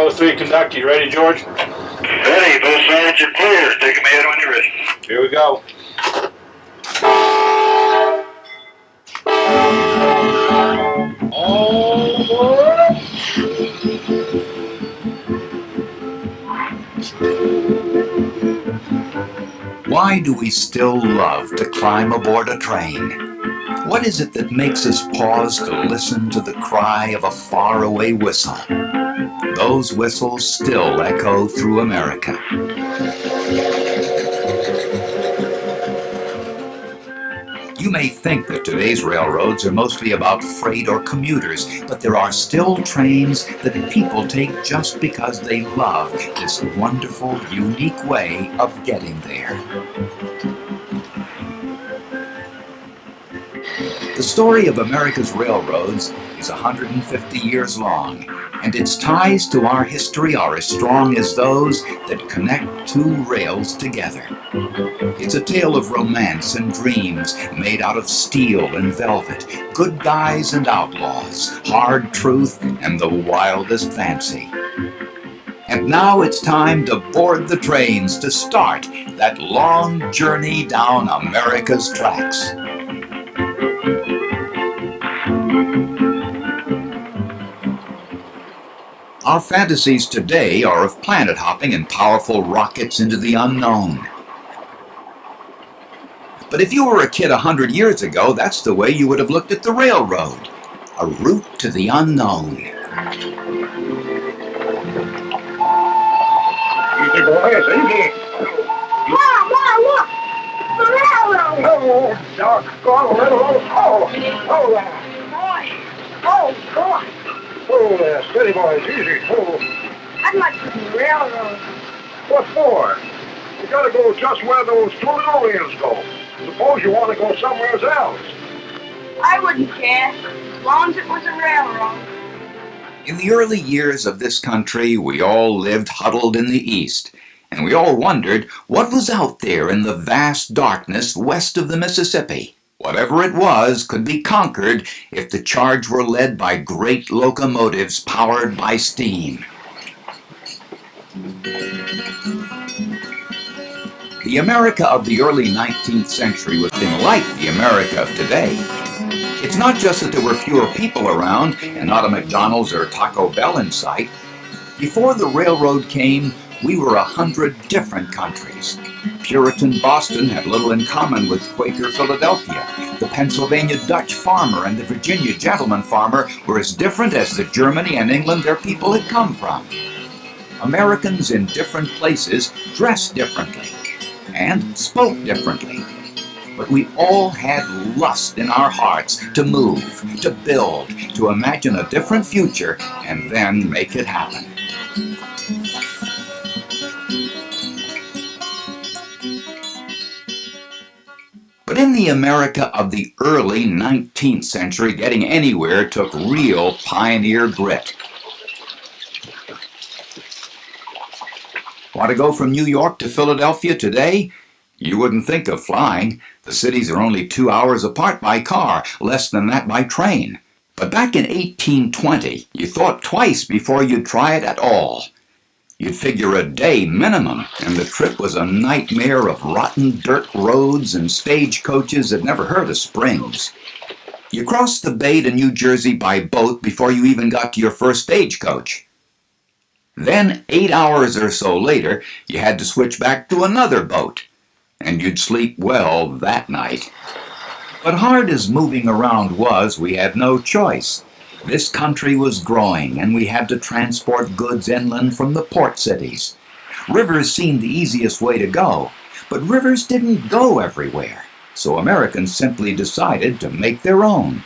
Bravo 3 conductor. You ready, George? Ready. Both sides are clear. Take them ahead when you're ready. Here we go. Why do we still love to climb aboard a train? What is it that makes us pause to listen to the cry of a faraway whistle? Those whistles still echo through America. You may think that today's railroads are mostly about freight or commuters, but there are still trains that people take just because they love this wonderful, unique way of getting there. The story of America's railroads is 150 years long, and its ties to our history are as strong as those that connect two rails together. It's a tale of romance and dreams made out of steel and velvet, good guys and outlaws, hard truth and the wildest fancy. And now it's time to board the trains to start that long journey down America's tracks. Our fantasies today are of planet hopping and powerful rockets into the unknown. But if you were a kid 100 years ago, that's the way you would have looked at the railroad. A route to the unknown. Easy, boys, easy. Mom, look! The railroad! Oh, doggone little old hole. Oh, Boy! Oh, boy! oh, there. Steady, boys, easy. Oh, I'd like to see the railroad. what for? You gotta go just where those two little wheels go. Suppose you want to go somewhere else. I wouldn't care, as long as it was a railroad. In the early years of this country, we all lived huddled in the East, and we all wondered what was out there in the vast darkness west of the Mississippi. Whatever it was could be conquered if the charge were led by great locomotives powered by steam. The America of the early 19th century was nothing like the America of today. It's not just that there were fewer people around and not a McDonald's or Taco Bell in sight. Before the railroad came, we were 100 different countries. Puritan Boston had little in common with Quaker Philadelphia. The Pennsylvania Dutch farmer and the Virginia gentleman farmer were as different as the Germany and England their people had come from. Americans in different places dressed differently and spoke differently. But we all had lust in our hearts to move, to build, to imagine a different future, and then make it happen. But in the America of the early 19th century, getting anywhere took real pioneer grit. Want to go from New York to Philadelphia today? You wouldn't think of flying. The cities are only 2 hours apart by car, less than that by train. But back in 1820, you thought twice before you'd try it at all. You'd figure a day minimum, and the trip was a nightmare of rotten dirt roads and stagecoaches that never heard of springs. You crossed the bay to New Jersey by boat before you even got to your first stagecoach. Then, 8 hours or so later, you had to switch back to another boat, and you'd sleep well that night. But hard as moving around was, we had no choice. This country was growing, and we had to transport goods inland from the port cities. Rivers seemed the easiest way to go, but rivers didn't go everywhere, so Americans simply decided to make their own.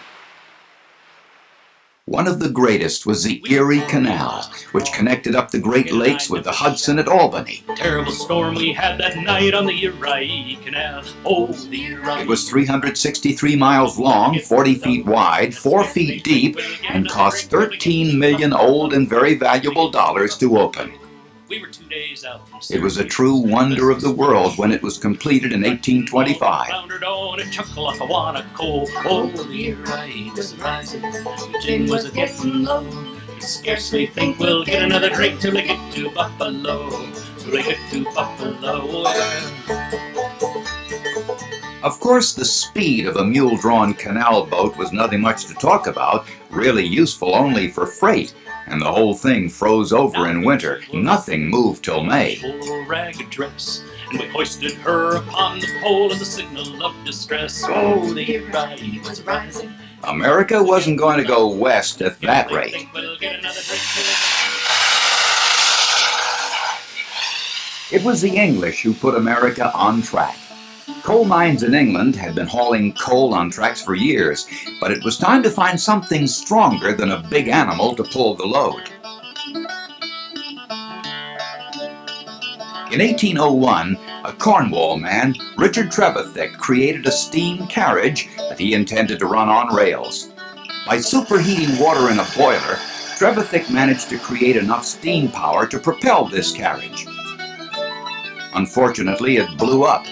One of the greatest was the Erie Canal, which connected up the Great Lakes with the Hudson at Albany. Terrible storm we had that night on the Erie Canal. Oh, the Erie. It was 363 miles long, 40 feet wide, 4 feet deep, and cost 13 million old and very valuable dollars to open. We were 2 days out from It was a true wonder of the world when it was completed in 1825. Floundered on a Chuckalackawanna. Oh, the Erie was rising, the Jing was a getting low. Scarcely think we'll get another drink till we get to Buffalo. Till we get to Buffalo, yeah. Of course, the speed of a mule-drawn canal boat was nothing much to talk about, really useful only for freight, and the whole thing froze over in winter. Nothing moved till May. Full ragged dress, and we hoisted her upon the pole as a signal of distress. Oh, the ride was rising. America wasn't going to go west at that rate. Think we'll get another drink till It was the English who put America on track. Coal mines in England had been hauling coal on tracks for years, but it was time to find something stronger than a big animal to pull the load. In 1801, a Cornwall man, Richard Trevithick, created a steam carriage that he intended to run on rails. By superheating water in a boiler, Trevithick managed to create enough steam power to propel this carriage. Unfortunately, it blew up.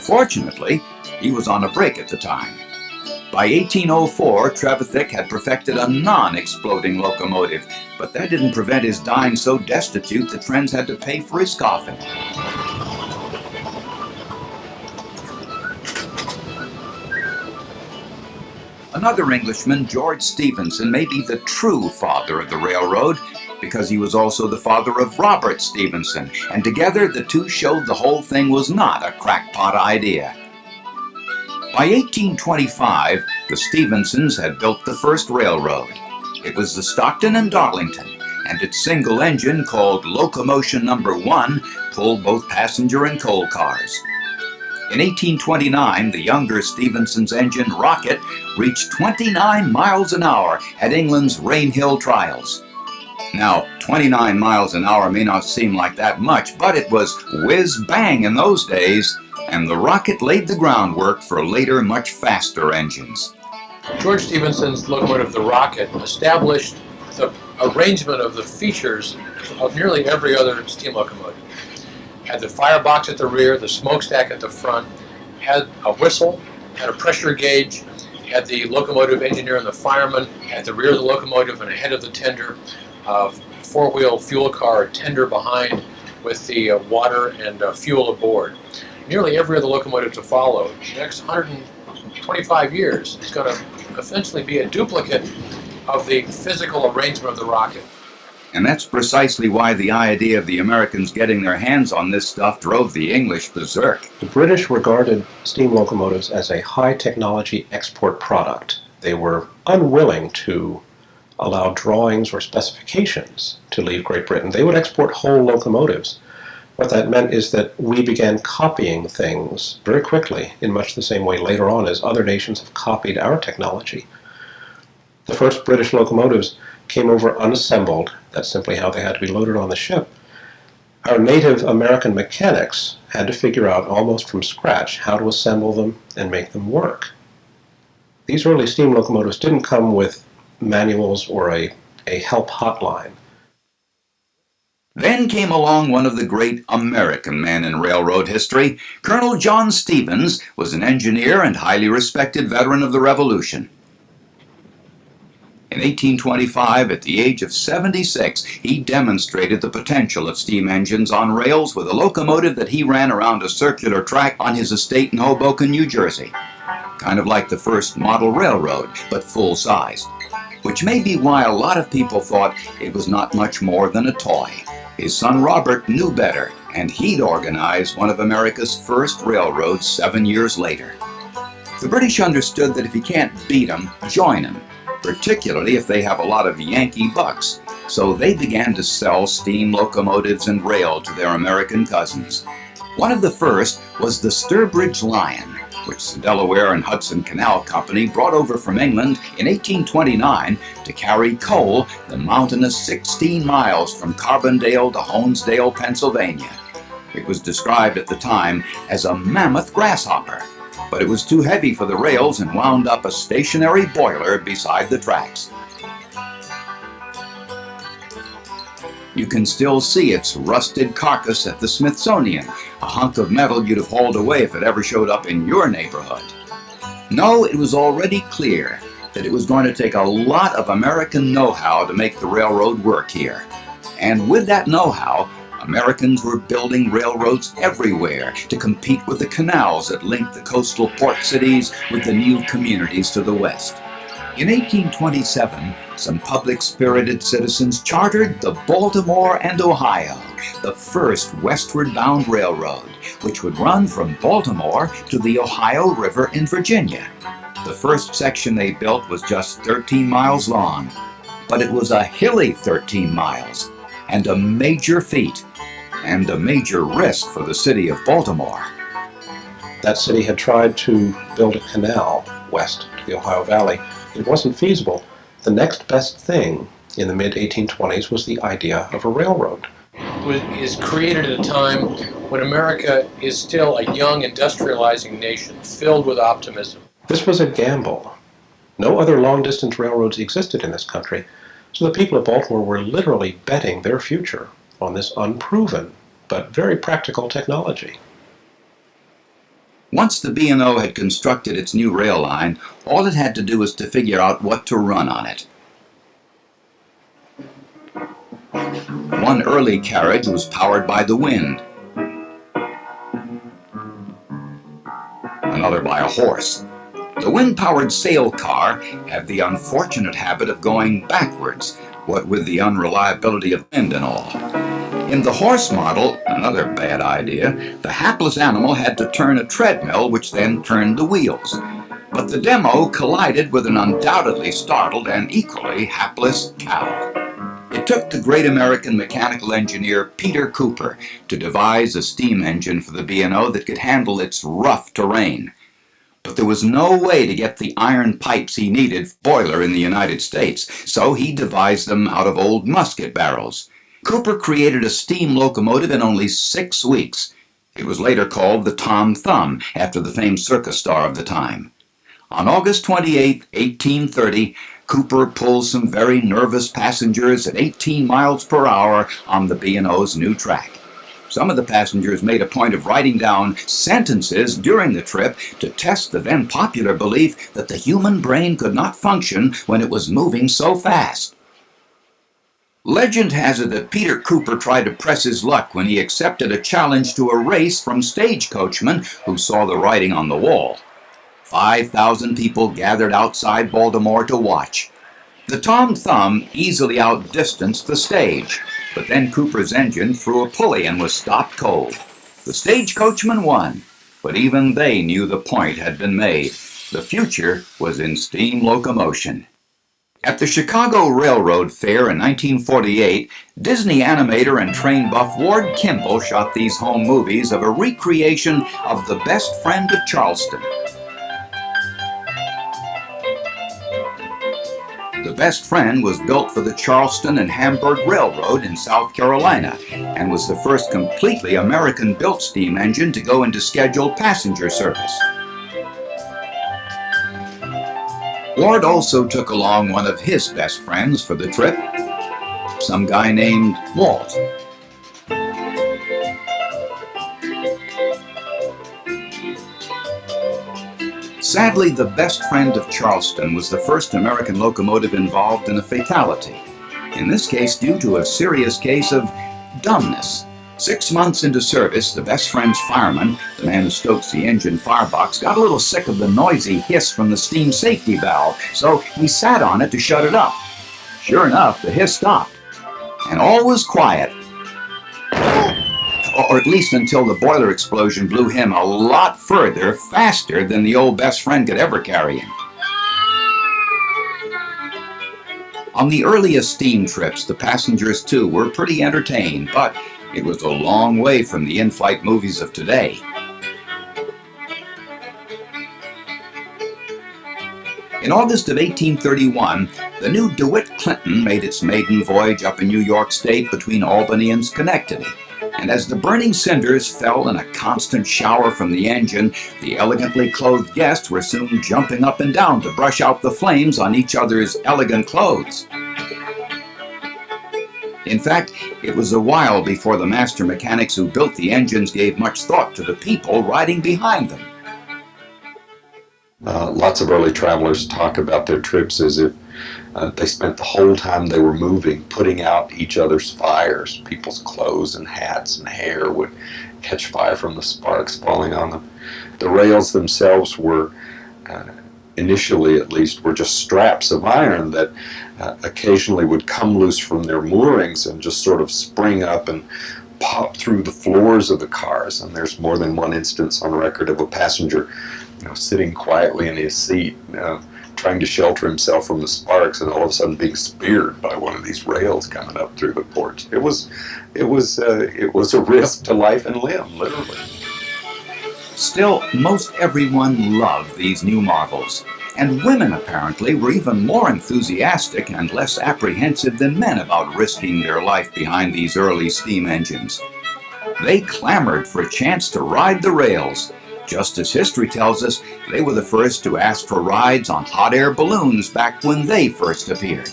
Fortunately, he was on a break at the time. By 1804, Trevithick had perfected a non-exploding locomotive, but that didn't prevent his dying so destitute that friends had to pay for his coffin. Another Englishman, George Stephenson, may be the true father of the railroad, because he was also the father of Robert Stephenson, and together the two showed the whole thing was not a crackpot idea. By 1825, the Stephensons had built the first railroad. It was the Stockton and Darlington, and its single engine, called Locomotion Number 1, pulled both passenger and coal cars. In 1829, the younger Stephenson's engine, Rocket, reached 29 miles an hour at England's Rainhill trials. Now, 29 miles an hour may not seem like that much, but it was whiz-bang in those days, and the Rocket laid the groundwork for later, much faster engines. George Stephenson's locomotive, the Rocket, established the arrangement of the features of nearly every other steam locomotive. Had the firebox at the rear, the smokestack at the front, had a whistle, had a pressure gauge, had the locomotive engineer and the fireman at the rear of the locomotive and ahead of the tender, four-wheel fuel car tender behind with the water and fuel aboard. Nearly every other locomotive to follow, the next 125 years, is going to essentially be a duplicate of the physical arrangement of the Rocket. And that's precisely why the idea of the Americans getting their hands on this stuff drove the English berserk. The British regarded steam locomotives as a high-technology export product. They were unwilling to allow drawings or specifications to leave Great Britain. They would export whole locomotives. What that meant is that we began copying things very quickly in much the same way later on as other nations have copied our technology. The first British locomotives came over unassembled. That's simply how they had to be loaded on the ship. Our native American mechanics had to figure out almost from scratch how to assemble them and make them work. These early steam locomotives didn't come with manuals or a help hotline. Then came along one of the great American men in railroad history. Colonel John Stevens was an engineer and highly respected veteran of the Revolution. In 1825, at the age of 76, he demonstrated the potential of steam engines on rails with a locomotive that he ran around a circular track on his estate in Hoboken, New Jersey. Kind of like the first model railroad, but full-sized. Which may be why a lot of people thought it was not much more than a toy. His son Robert knew better, and he'd organize one of America's first railroads 7 years later. The British understood that if you can't beat them, join them, particularly if they have a lot of Yankee bucks, so they began to sell steam locomotives and rail to their American cousins. One of the first was the Sturbridge Lion, which the Delaware and Hudson Canal Company brought over from England in 1829 to carry coal the mountainous 16 miles from Carbondale to Honesdale, Pennsylvania. It was described at the time as a mammoth grasshopper, but it was too heavy for the rails and wound up a stationary boiler beside the tracks. You can still see its rusted carcass at the Smithsonian, a hunk of metal you'd have hauled away if it ever showed up in your neighborhood. No, it was already clear that it was going to take a lot of American know-how to make the railroad work here. And with that know-how, Americans were building railroads everywhere to compete with the canals that linked the coastal port cities with the new communities to the west. In 1827, some public-spirited citizens chartered the Baltimore and Ohio, the first westward-bound railroad, which would run from Baltimore to the Ohio River in Virginia. The first section they built was just 13 miles long, but it was a hilly 13 miles, and a major feat, and a major risk for the city of Baltimore. That city had tried to build a canal west to the Ohio Valley. It wasn't feasible. The next best thing in the mid-1820s was the idea of a railroad. It is created at a time when America is still a young industrializing nation filled with optimism. This was a gamble. No other long-distance railroads existed in this country, so the people of Baltimore were literally betting their future on this unproven but very practical technology. Once the B&O had constructed its new rail line, all it had to do was to figure out what to run on it. One early carriage was powered by the wind, another by a horse. The wind-powered sail car had the unfortunate habit of going backwards, what with the unreliability of wind and all. In the horse model, another bad idea, the hapless animal had to turn a treadmill, which then turned the wheels. But the demo collided with an undoubtedly startled and equally hapless cow. It took the great American mechanical engineer Peter Cooper to devise a steam engine for the B&O that could handle its rough terrain. But there was no way to get the iron pipes he needed for a boiler in the United States, so he devised them out of old musket barrels. Cooper created a steam locomotive in only 6 weeks. It was later called the Tom Thumb, after the famed circus star of the time. On August 28, 1830, Cooper pulled some very nervous passengers at 18 miles per hour on the B&O's new track. Some of the passengers made a point of writing down sentences during the trip to test the then popular belief that the human brain could not function when it was moving so fast. Legend has it that Peter Cooper tried to press his luck when he accepted a challenge to a race from stagecoachmen who saw the writing on the wall. 5,000 people gathered outside Baltimore to watch. The Tom Thumb easily outdistanced the stage, but then Cooper's engine threw a pulley and was stopped cold. The stagecoachmen won, but even they knew the point had been made. The future was in steam locomotion. At the Chicago Railroad Fair in 1948, Disney animator and train buff Ward Kimball shot these home movies of a recreation of The Best Friend of Charleston. The Best Friend was built for the Charleston and Hamburg Railroad in South Carolina and was the first completely American-built steam engine to go into scheduled passenger service. Ward also took along one of his best friends for the trip, some guy named Walt. Sadly, the Best Friend of Charleston was the first American locomotive involved in a fatality, in this case due to a serious case of dumbness. 6 months into service, the Best Friend's fireman, the man who stokes the engine firebox, got a little sick of the noisy hiss from the steam safety valve, so he sat on it to shut it up. Sure enough, the hiss stopped, and all was quiet. Or at least until the boiler explosion blew him a lot further, faster than the old Best Friend could ever carry him. On the earliest steam trips, the passengers too were pretty entertained, but it was a long way from the in-flight movies of today. In August of 1831, the new DeWitt Clinton made its maiden voyage up in New York State between Albany and Schenectady. And as the burning cinders fell in a constant shower from the engine, the elegantly clothed guests were soon jumping up and down to brush out the flames on each other's elegant clothes. In fact, it was a while before the master mechanics who built the engines gave much thought to the people riding behind them. Lots of early travelers talk about their trips as if they spent the whole time they were moving putting out each other's fires. People's clothes and hats and hair would catch fire from the sparks falling on them. The rails themselves were, initially at least, were just straps of iron that occasionally would come loose from their moorings and just sort of spring up and pop through the floors of the cars. And there's more than one instance on record of a passenger sitting quietly in his seat, trying to shelter himself from the sparks, and all of a sudden being speared by one of these rails coming up through the porch. It was a risk to life and limb, literally. Still, most everyone loved these new marvels, and women apparently were even more enthusiastic and less apprehensive than men about risking their life behind these early steam engines. They clamored for a chance to ride the rails. Just as history tells us, they were the first to ask for rides on hot air balloons back when they first appeared.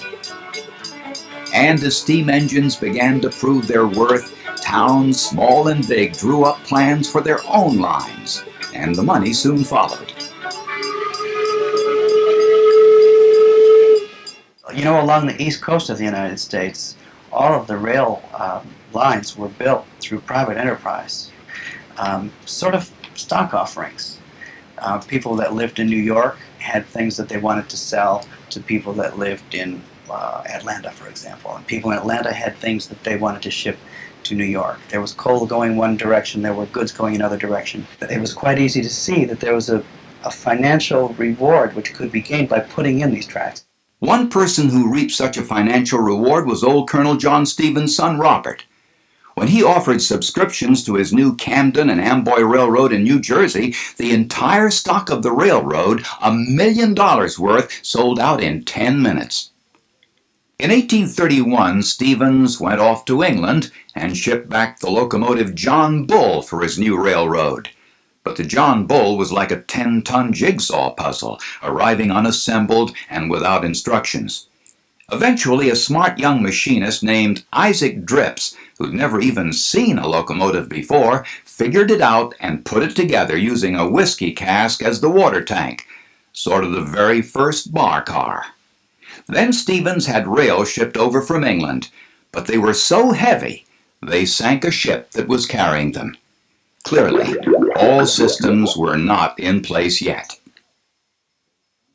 And as steam engines began to prove their worth, towns, small and big, drew up plans for their own lines, and the money soon followed. Along the east coast of the United States, all of the rail lines were built through private enterprise, sort of stock offerings. People that lived in New York had things that they wanted to sell to people that lived in Atlanta, for example. And people in Atlanta had things that they wanted to ship to New York. There was coal going one direction, there were goods going another direction. It was quite easy to see that there was a financial reward which could be gained by putting in these tracks. One person who reaped such a financial reward was old Colonel John Stevens' son, Robert. When he offered subscriptions to his new Camden and Amboy Railroad in New Jersey, the entire stock of the railroad, $1 million worth, sold out in 10 minutes. In 1831, Stevens went off to England and shipped back the locomotive John Bull for his new railroad. But the John Bull was like a 10-ton jigsaw puzzle, arriving unassembled and without instructions. Eventually, a smart young machinist named Isaac Drips, who'd never even seen a locomotive before, figured it out and put it together using a whiskey cask as the water tank, sort of the very first bar car. Then Stevens had rails shipped over from England, but they were so heavy they sank a ship that was carrying them. Clearly, all systems were not in place yet.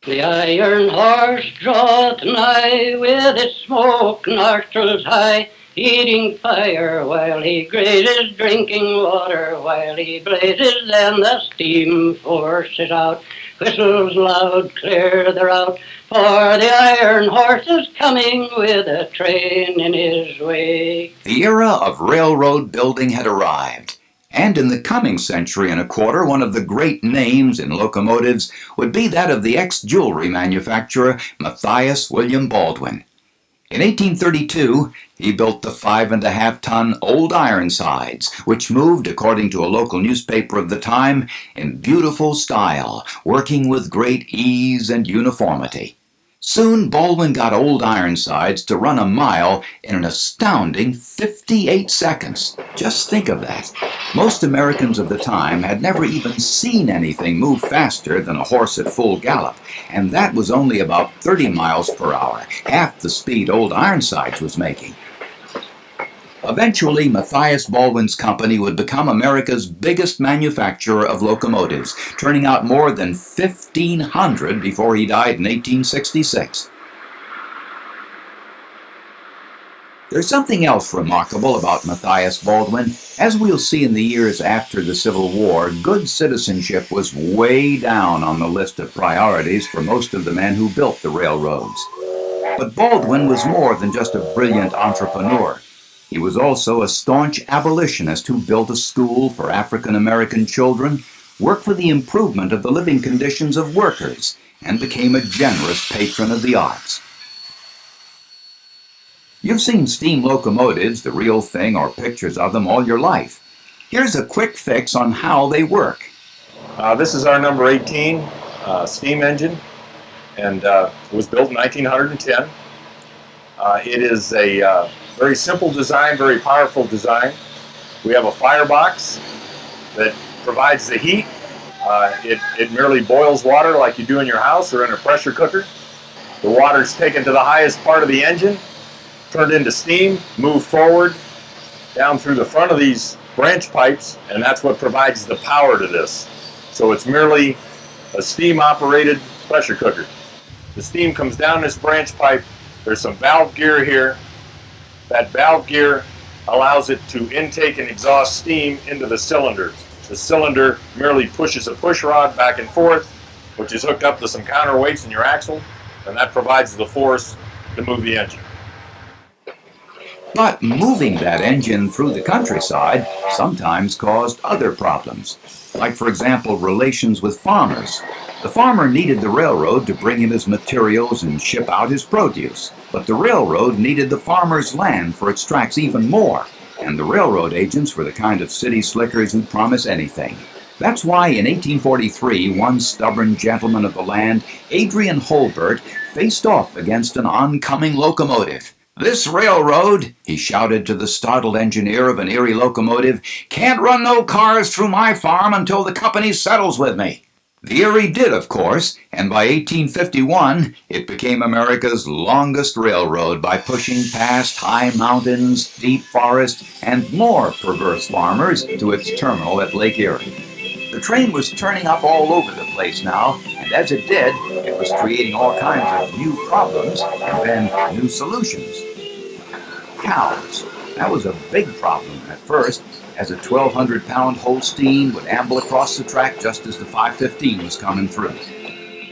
The iron horse draweth nigh with his smoke nostrils high, eating fire while he grazes, drinking water while he blazes, then the steam forces out, whistles loud, clear the route, for the iron horse is coming with a train in his way. The era of railroad building had arrived. And in the coming century and a quarter, one of the great names in locomotives would be that of the ex-jewelry manufacturer Matthias William Baldwin. In 1832, he built the 5.5-ton Old Ironsides, which moved, according to a local newspaper of the time, in beautiful style, working with great ease and uniformity. Soon, Baldwin got Old Ironsides to run a mile in an astounding 58 seconds. Just think of that. Most Americans of the time had never even seen anything move faster than a horse at full gallop, and that was only about 30 miles per hour, half the speed Old Ironsides was making. Eventually, Matthias Baldwin's company would become America's biggest manufacturer of locomotives, turning out more than 1,500 before he died in 1866. There's something else remarkable about Matthias Baldwin. As we'll see in the years after the Civil War, good citizenship was way down on the list of priorities for most of the men who built the railroads. But Baldwin was more than just a brilliant entrepreneur. He was also a staunch abolitionist who built a school for African-American children, worked for the improvement of the living conditions of workers, and became a generous patron of the arts. You've seen steam locomotives, the real thing, or pictures of them all your life. Here's a quick fix on how they work. This is our number 18 steam engine, and it was built in 1910. It is a very simple design, very powerful design. We have a firebox that provides the heat. It merely boils water like you do in your house or in a pressure cooker. The water is taken to the highest part of the engine, turned into steam, moved forward down through the front of these branch pipes, and that's what provides the power to this. So it's merely a steam-operated pressure cooker. The steam comes down this branch pipe. There's some valve gear here. That valve gear allows it to intake and exhaust steam into the cylinders. The cylinder merely pushes a push rod back and forth, which is hooked up to some counterweights in your axle, and that provides the force to move the engine. But moving that engine through the countryside sometimes caused other problems, like, for example, relations with farmers. The farmer needed the railroad to bring him his materials and ship out his produce, but the railroad needed the farmer's land for its tracks even more, and the railroad agents were the kind of city slickers who'd promise anything. That's why in 1843, one stubborn gentleman of the land, Adrian Holbert, faced off against an oncoming locomotive. "This railroad," he shouted to the startled engineer of an Erie locomotive, "can't run no cars through my farm until the company settles with me." The Erie did, of course, and by 1851 it became America's longest railroad by pushing past high mountains, deep forest, and more perverse farmers to its terminal at Lake Erie. The train was turning up all over the place now, and as it did, it was creating all kinds of new problems and then new solutions. Cows. That was a big problem at first, as a 1,200-pound Holstein would amble across the track just as the 515 was coming through.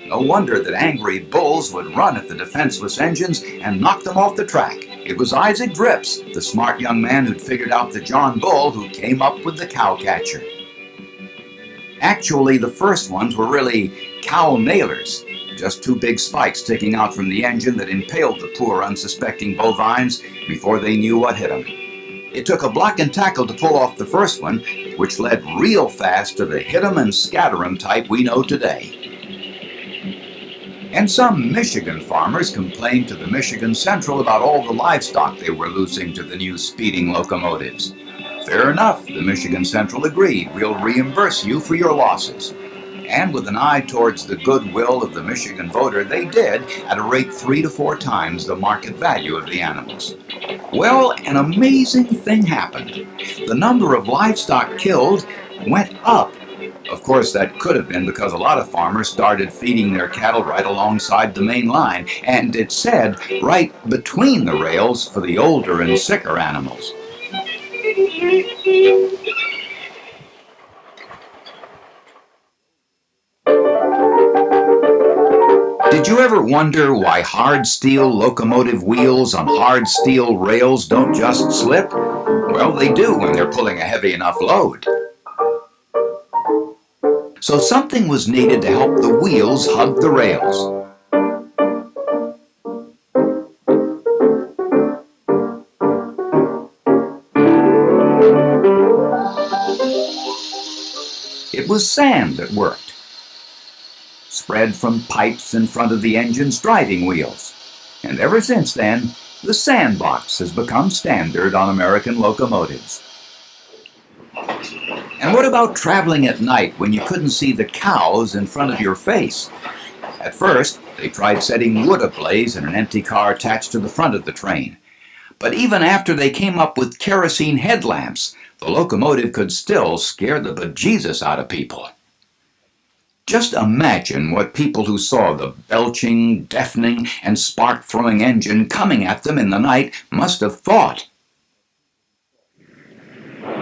No wonder that angry bulls would run at the defenseless engines and knock them off the track. It was Isaac Drips, the smart young man who'd figured out the John Bull, who came up with the cow catcher. Actually, the first ones were really cow nailers, just two big spikes sticking out from the engine that impaled the poor unsuspecting bovines before they knew what hit them. It took a block and tackle to pull off the first one, which led real fast to the hit 'em and scatter 'em type we know today. And some Michigan farmers complained to the Michigan Central about all the livestock they were losing to the new speeding locomotives. Fair enough, the Michigan Central agreed. We'll reimburse you for your losses. And with an eye towards the goodwill of the Michigan voter, they did, at a rate 3 to 4 times the market value of the animals. Well, an amazing thing happened. The number of livestock killed went up. Of course, that could have been because a lot of farmers started feeding their cattle right alongside the main line, and it said right between the rails for the older and sicker animals. Did you ever wonder why hard steel locomotive wheels on hard steel rails don't just slip? Well, they do when they're pulling a heavy enough load. So something was needed to help the wheels hug the rails. It was sand that worked, spread from pipes in front of the engine's driving wheels. And ever since then, the sandbox has become standard on American locomotives. And what about traveling at night when you couldn't see the cows in front of your face? At first, they tried setting wood ablaze in an empty car attached to the front of the train. But even after they came up with kerosene headlamps, the locomotive could still scare the bejesus out of people. Just imagine what people who saw the belching, deafening, and spark-throwing engine coming at them in the night must have thought.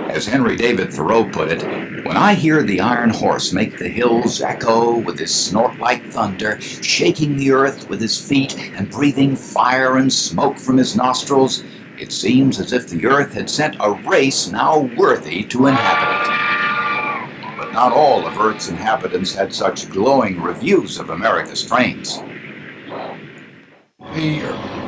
As Henry David Thoreau put it, "When I hear the iron horse make the hills echo with his snort like thunder, shaking the earth with his feet and breathing fire and smoke from his nostrils, it seems as if the earth had sent a race now worthy to inhabit it." But not all of Earth's inhabitants had such glowing reviews of America's trains. The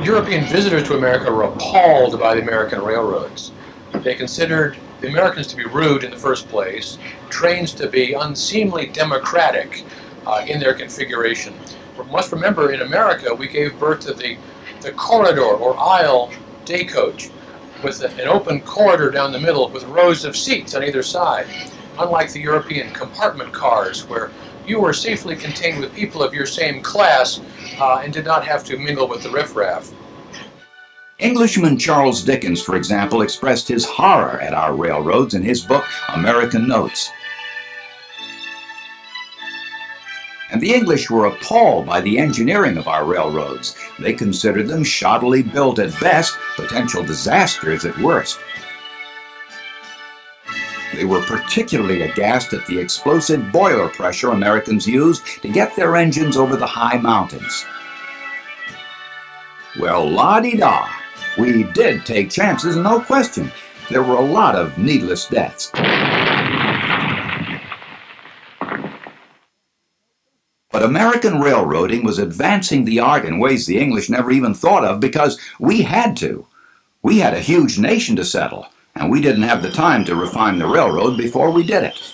European visitors to America were appalled by the American railroads. They considered the Americans to be rude in the first place, trains to be unseemly democratic in their configuration. We must remember, in America, we gave birth to the corridor or aisle day coach with an open corridor down the middle with rows of seats on either side. unlike the European compartment cars, where you were safely contained with people of your same class and did not have to mingle with the riffraff. Englishman Charles Dickens, for example, expressed his horror at our railroads in his book, American Notes. And the English were appalled by the engineering of our railroads. They considered them shoddily built at best, potential disasters at worst. They were particularly aghast at the explosive boiler pressure Americans used to get their engines over the high mountains. Well, la-di-da, we did take chances, no question. There were a lot of needless deaths. But American railroading was advancing the art in ways the English never even thought of because we had to. We had a huge nation to settle, and we didn't have the time to refine the railroad before we did it.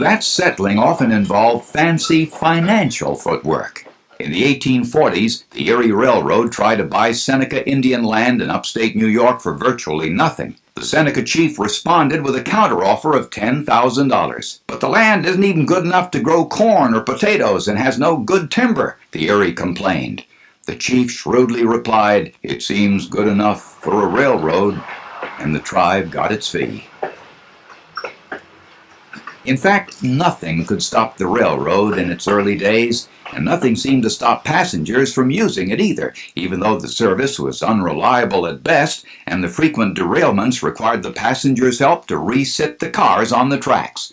That settling often involved fancy financial footwork. In the 1840s, the Erie Railroad tried to buy Seneca Indian land in upstate New York for virtually nothing. The Seneca chief responded with a counteroffer of $10,000. But the land isn't even good enough to grow corn or potatoes and has no good timber, the Erie complained. The chief shrewdly replied, "It seems good enough for a railroad," and the tribe got its fee. In fact, nothing could stop the railroad in its early days, and nothing seemed to stop passengers from using it either, even though the service was unreliable at best, and the frequent derailments required the passengers' help to resit the cars on the tracks.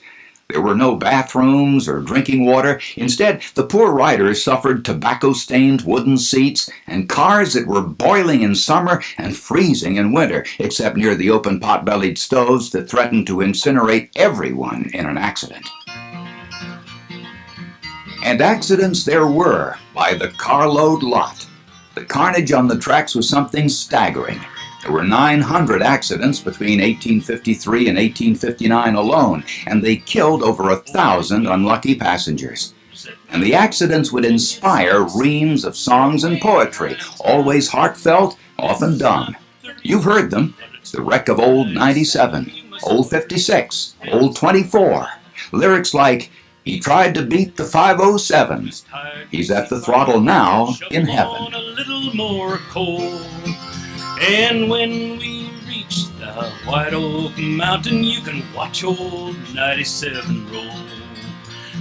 There were no bathrooms or drinking water. Instead, the poor riders suffered tobacco-stained wooden seats and cars that were boiling in summer and freezing in winter, except near the open pot-bellied stoves that threatened to incinerate everyone in an accident. And accidents there were, by the carload lot. The carnage on the tracks was something staggering. There were 900 accidents between 1853 and 1859 alone, and they killed over 1,000 unlucky passengers. And the accidents would inspire reams of songs and poetry, always heartfelt, often dumb. You've heard them. The wreck of Old 97, Old 56, Old 24. Lyrics like, "He tried to beat the 507. He's at the throttle now in heaven." A little more coal. And when we reach the White Oak Mountain, you can watch old 97 roll.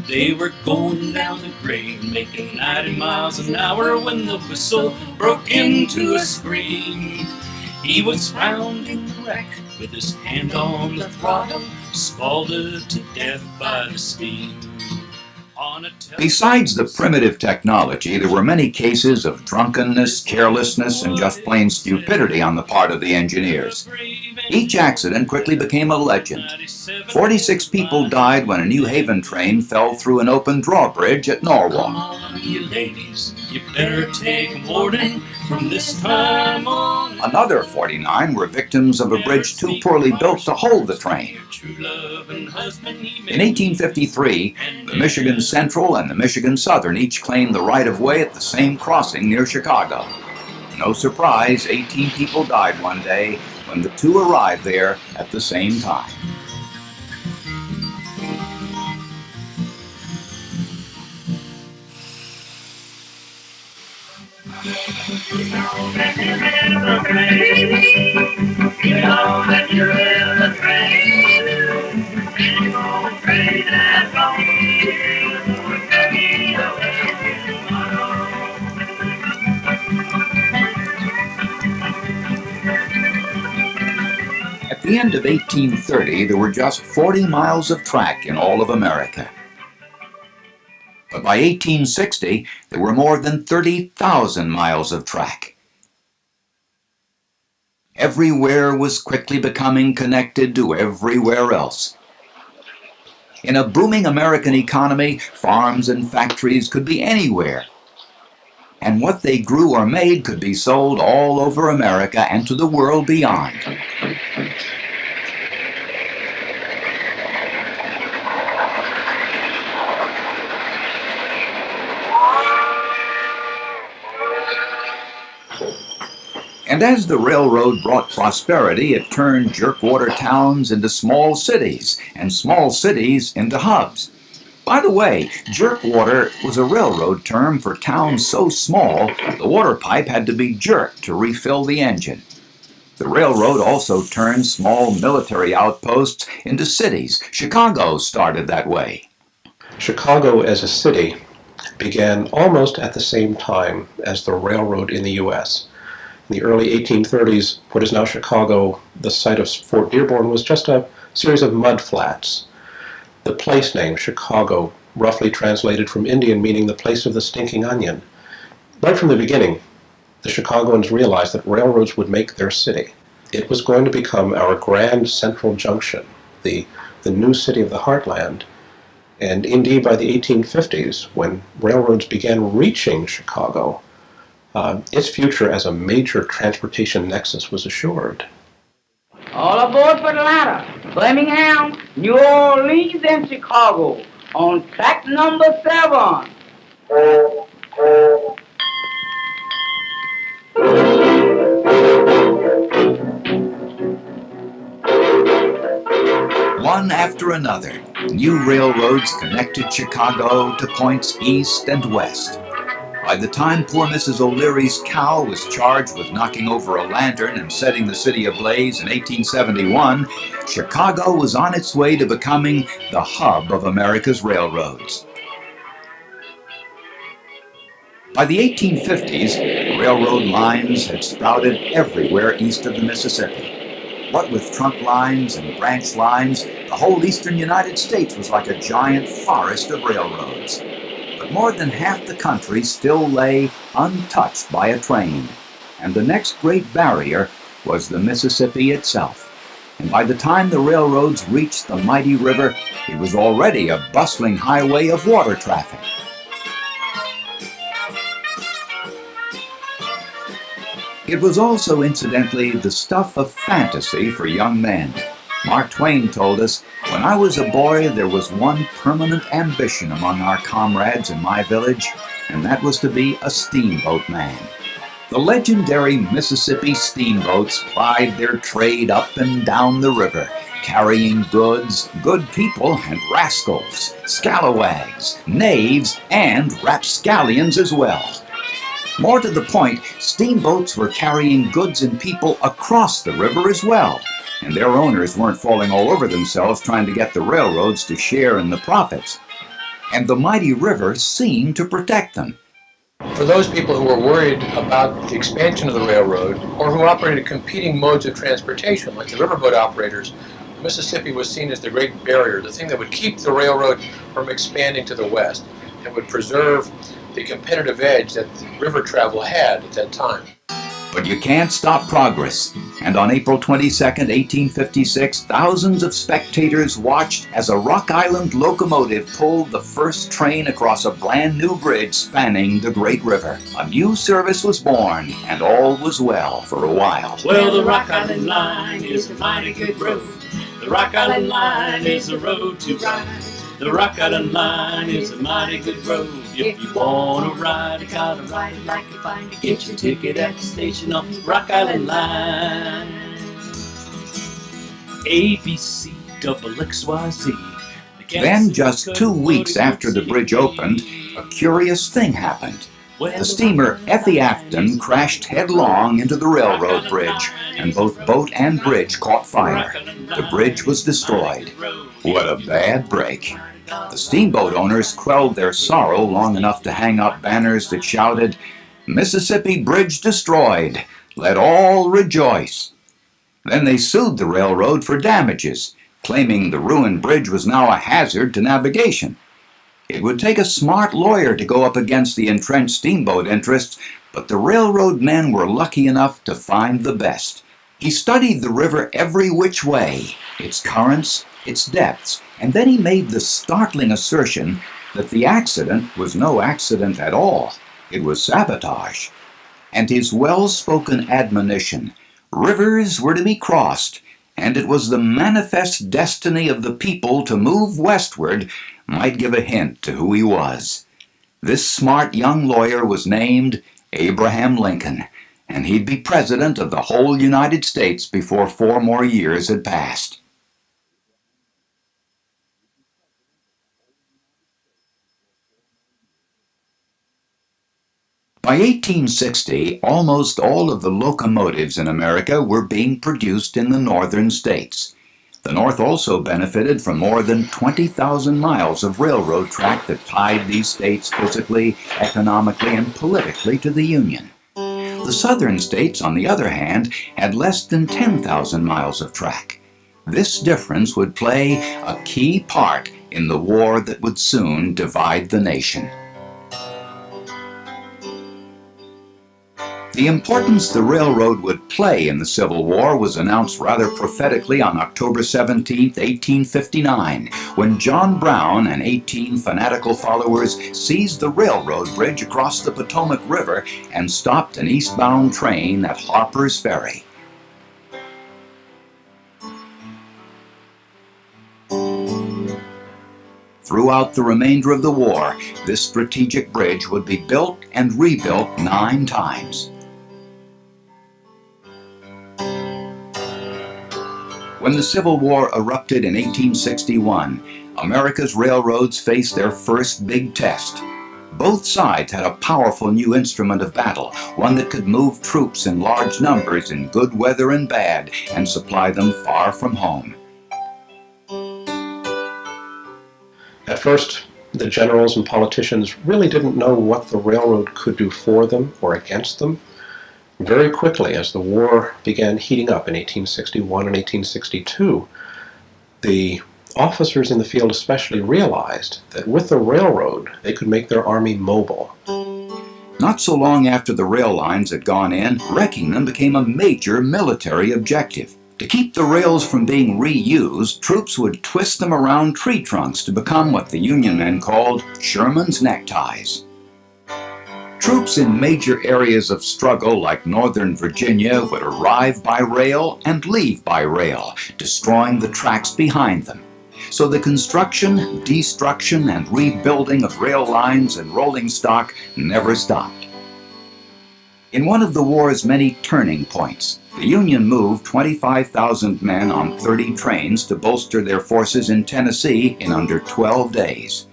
They were going down the grade, making 90 miles an hour when the whistle broke into a scream. He was round in the wreck with his hand on the throttle, scalded to death by the steam. Besides the primitive technology, there were many cases of drunkenness, carelessness, and just plain stupidity on the part of the engineers. Each accident quickly became a legend. 46 people died when a New Haven train fell through an open drawbridge at Norwalk. Come on, you ladies, you better take warning from this time on. Another 49 were victims of a bridge too poorly built to hold the train. In 1853, the Michigan Central and the Michigan Southern each claimed the right-of-way at the same crossing near Chicago. No surprise, 18 people died one day when the two arrived there at the same time. At the end of 1830, there were just 40 miles of track in all of America. But by 1860, there were more than 30,000 miles of track. Everywhere was quickly becoming connected to everywhere else. In a booming American economy, farms and factories could be anywhere. And what they grew or made could be sold all over America and to the world beyond. And as the railroad brought prosperity, it turned jerkwater towns into small cities, and small cities into hubs. By the way, jerkwater was a railroad term for towns so small the water pipe had to be jerked to refill the engine. The railroad also turned small military outposts into cities. Chicago started that way. Chicago as a city began almost at the same time as the railroad in the U.S. In the early 1830s, what is now Chicago, the site of Fort Dearborn, was just a series of mud flats. The place name, Chicago, roughly translated from Indian, meaning the place of the stinking onion. Right from the beginning, the Chicagoans realized that railroads would make their city. It was going to become our grand central junction, the new city of the heartland. And indeed, by the 1850s, when railroads began reaching Chicago, its future as a major transportation nexus was assured. All aboard for Atlanta, Birmingham, New Orleans, and Chicago on track number 7. One after another, new railroads connected Chicago to points east and west. By the time poor Mrs. O'Leary's cow was charged with knocking over a lantern and setting the city ablaze in 1871, Chicago was on its way to becoming the hub of America's railroads. By the 1850s, railroad lines had sprouted everywhere east of the Mississippi. What with trunk lines and branch lines, the whole eastern United States was like a giant forest of railroads. But more than half the country still lay untouched by a train, and the next great barrier was the Mississippi itself. And by the time the railroads reached the mighty river, it was already a bustling highway of water traffic. It was also, incidentally, the stuff of fantasy for young men. Mark Twain told us, "When I was a boy, there was one permanent ambition among our comrades in my village, and that was to be a steamboat man." The legendary Mississippi steamboats plied their trade up and down the river, carrying goods, good people, and rascals, scalawags, knaves, and rapscallions as well. More to the point, steamboats were carrying goods and people across the river as well, and their owners weren't falling all over themselves trying to get the railroads to share in the profits. And the mighty river seemed to protect them. For those people who were worried about the expansion of the railroad, or who operated competing modes of transportation, like the riverboat operators, the Mississippi was seen as the great barrier, the thing that would keep the railroad from expanding to the west, and would preserve the competitive edge that the river travel had at that time. But you can't stop progress, and on April 22, 1856, thousands of spectators watched as a Rock Island locomotive pulled the first train across a brand new bridge spanning the Great River. A new service was born, and all was well for a while. Well, the Rock Island Line is a mighty good road. The Rock Island Line is a road to ride. The Rock Island Line is a mighty good road. If you wanna ride, you gotta ride it like you find it. Get your ticket at the station on the Rock Island Line. ABC double XYZ. Then, just 2 weeks after the bridge opened, a curious thing happened. The steamer Effie Afton crashed headlong into the railroad bridge, and both boat and bridge caught fire. The bridge was destroyed. What a bad break. The steamboat owners quelled their sorrow long enough to hang up banners that shouted, "Mississippi Bridge destroyed. Let all rejoice." Then they sued the railroad for damages, claiming the ruined bridge was now a hazard to navigation. It would take a smart lawyer to go up against the entrenched steamboat interests, but the railroad men were lucky enough to find the best. He studied the river every which way, its currents, its depths, and then he made the startling assertion that the accident was no accident at all. It was sabotage. And his well-spoken admonition, rivers were to be crossed, and it was the manifest destiny of the people to move westward, might give a hint to who he was. This smart young lawyer was named Abraham Lincoln, and he'd be president of the whole United States before 4 more years had passed. By 1860, almost all of the locomotives in America were being produced in the northern states. The North also benefited from more than 20,000 miles of railroad track that tied these states physically, economically, and politically to the Union. The southern states, on the other hand, had less than 10,000 miles of track. This difference would play a key part in the war that would soon divide the nation. The importance the railroad would play in the Civil War was announced rather prophetically on October 17, 1859, when John Brown and 18 fanatical followers seized the railroad bridge across the Potomac River and stopped an eastbound train at Harper's Ferry. Throughout the remainder of the war, this strategic bridge would be built and rebuilt 9 times. When the Civil War erupted in 1861, America's railroads faced their first big test. Both sides had a powerful new instrument of battle, one that could move troops in large numbers in good weather and bad, and supply them far from home. At first, the generals and politicians really didn't know what the railroad could do for them or against them. Very quickly, as the war began heating up in 1861 and 1862, the officers in the field especially realized that with the railroad, they could make their army mobile. Not so long after the rail lines had gone in, wrecking them became a major military objective. To keep the rails from being reused, troops would twist them around tree trunks to become what the Union men called Sherman's neckties. Troops in major areas of struggle like Northern Virginia would arrive by rail and leave by rail, destroying the tracks behind them. So the construction, destruction, and rebuilding of rail lines and rolling stock never stopped. In one of the war's many turning points, the Union moved 25,000 men on 30 trains to bolster their forces in Tennessee in under 12 days.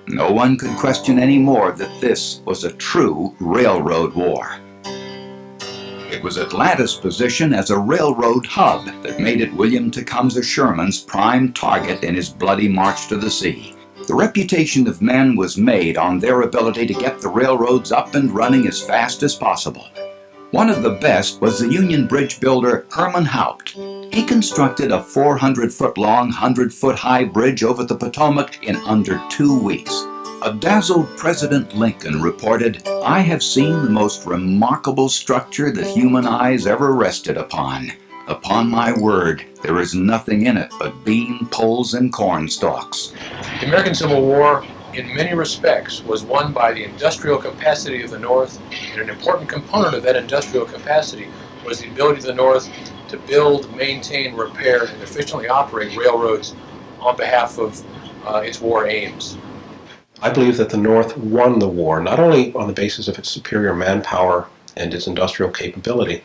No one could question any more that this was a true railroad war. It was Atlanta's position as a railroad hub that made it William Tecumseh Sherman's prime target in his bloody march to the sea. The reputation of men was made on their ability to get the railroads up and running as fast as possible. One of the best was the Union bridge builder Herman Haupt. He constructed a 400-foot-long, 100-foot-high bridge over the Potomac in under 2 weeks. A dazzled President Lincoln reported, "I have seen the most remarkable structure that human eyes ever rested upon. Upon my word, there is nothing in it but bean poles and corn stalks." The American Civil War, in many respects, was won by the industrial capacity of the North, and an important component of that industrial capacity was the ability of the North to build, maintain, repair, and efficiently operate railroads on behalf of its war aims. I believe that the North won the war, not only on the basis of its superior manpower and its industrial capability,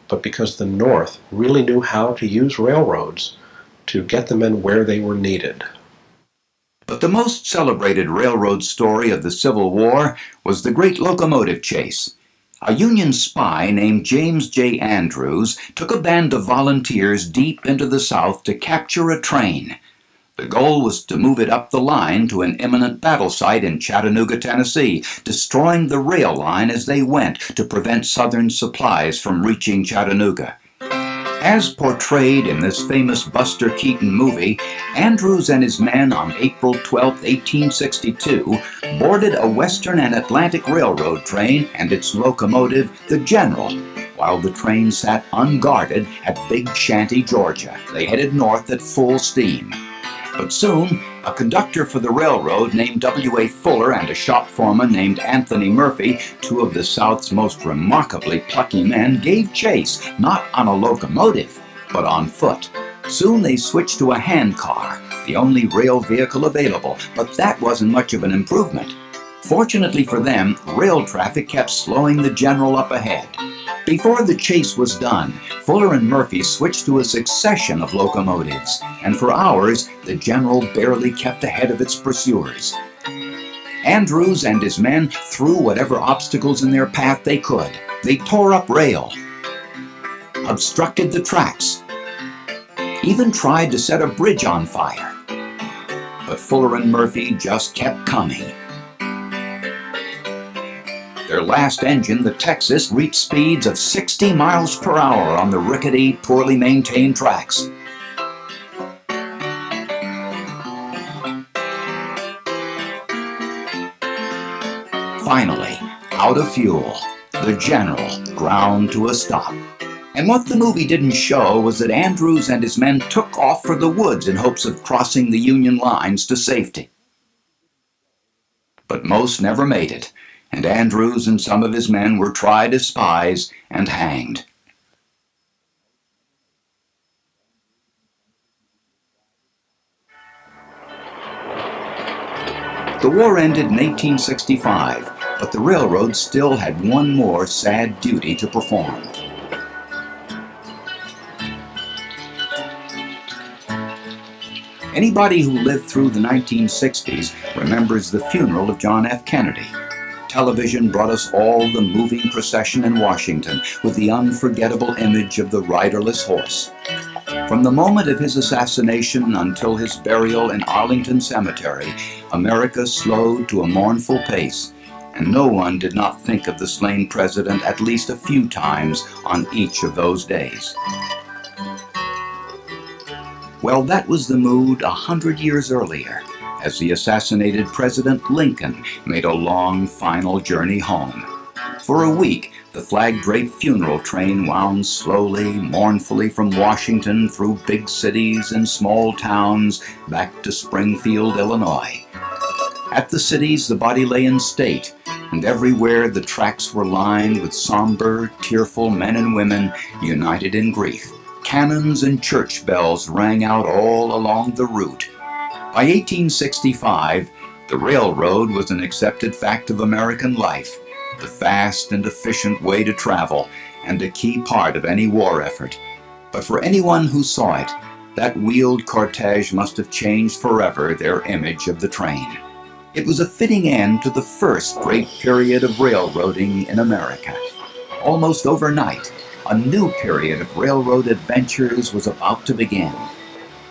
but because the North really knew how to use railroads to get the men where they were needed. But the most celebrated railroad story of the Civil War was the great locomotive chase. A Union spy named James J. Andrews took a band of volunteers deep into the South to capture a train. The goal was to move it up the line to an imminent battle site in Chattanooga, Tennessee, destroying the rail line as they went to prevent Southern supplies from reaching Chattanooga. As portrayed in this famous Buster Keaton movie, Andrews and his men on April 12, 1862, boarded a Western and Atlantic Railroad train and its locomotive, the General, while the train sat unguarded at Big Shanty, Georgia. They headed north at full steam. But soon, a conductor for the railroad named W.A. Fuller and a shop foreman named Anthony Murphy, two of the South's most remarkably plucky men, gave chase, not on a locomotive, but on foot. Soon they switched to a handcar, the only rail vehicle available, but that wasn't much of an improvement. Fortunately for them, rail traffic kept slowing the General up ahead. Before the chase was done, Fuller and Murphy switched to a succession of locomotives, and for hours the General barely kept ahead of its pursuers. Andrews and his men threw whatever obstacles in their path they could. They tore up rail, obstructed the tracks, even tried to set a bridge on fire. But Fuller and Murphy just kept coming. Their last engine, the Texas, reached speeds of 60 miles per hour on the rickety, poorly maintained tracks. Finally, out of fuel, the General ground to a stop. And what the movie didn't show was that Andrews and his men took off for the woods in hopes of crossing the Union lines to safety. But most never made it, and Andrews and some of his men were tried as spies and hanged. The war ended in 1865, but the railroad still had one more sad duty to perform. Anybody who lived through the 1960s remembers the funeral of John F. Kennedy. Television brought us all the moving procession in Washington with the unforgettable image of the riderless horse. From the moment of his assassination until his burial in Arlington Cemetery, America slowed to a mournful pace, and no one did not think of the slain president at least a few times on each of those days. Well, that was the mood 100 years earlier, as the assassinated President Lincoln made a long final journey home. For a week, the flag-draped funeral train wound slowly, mournfully from Washington through big cities and small towns back to Springfield, Illinois. At the cities, the body lay in state, and everywhere the tracks were lined with somber, tearful men and women united in grief. Cannons and church bells rang out all along the route. By 1865, the railroad was an accepted fact of American life, the fast and efficient way to travel, and a key part of any war effort. But for anyone who saw it, that wheeled cortege must have changed forever their image of the train. It was a fitting end to the first great period of railroading in America. Almost overnight, a new period of railroad adventures was about to begin.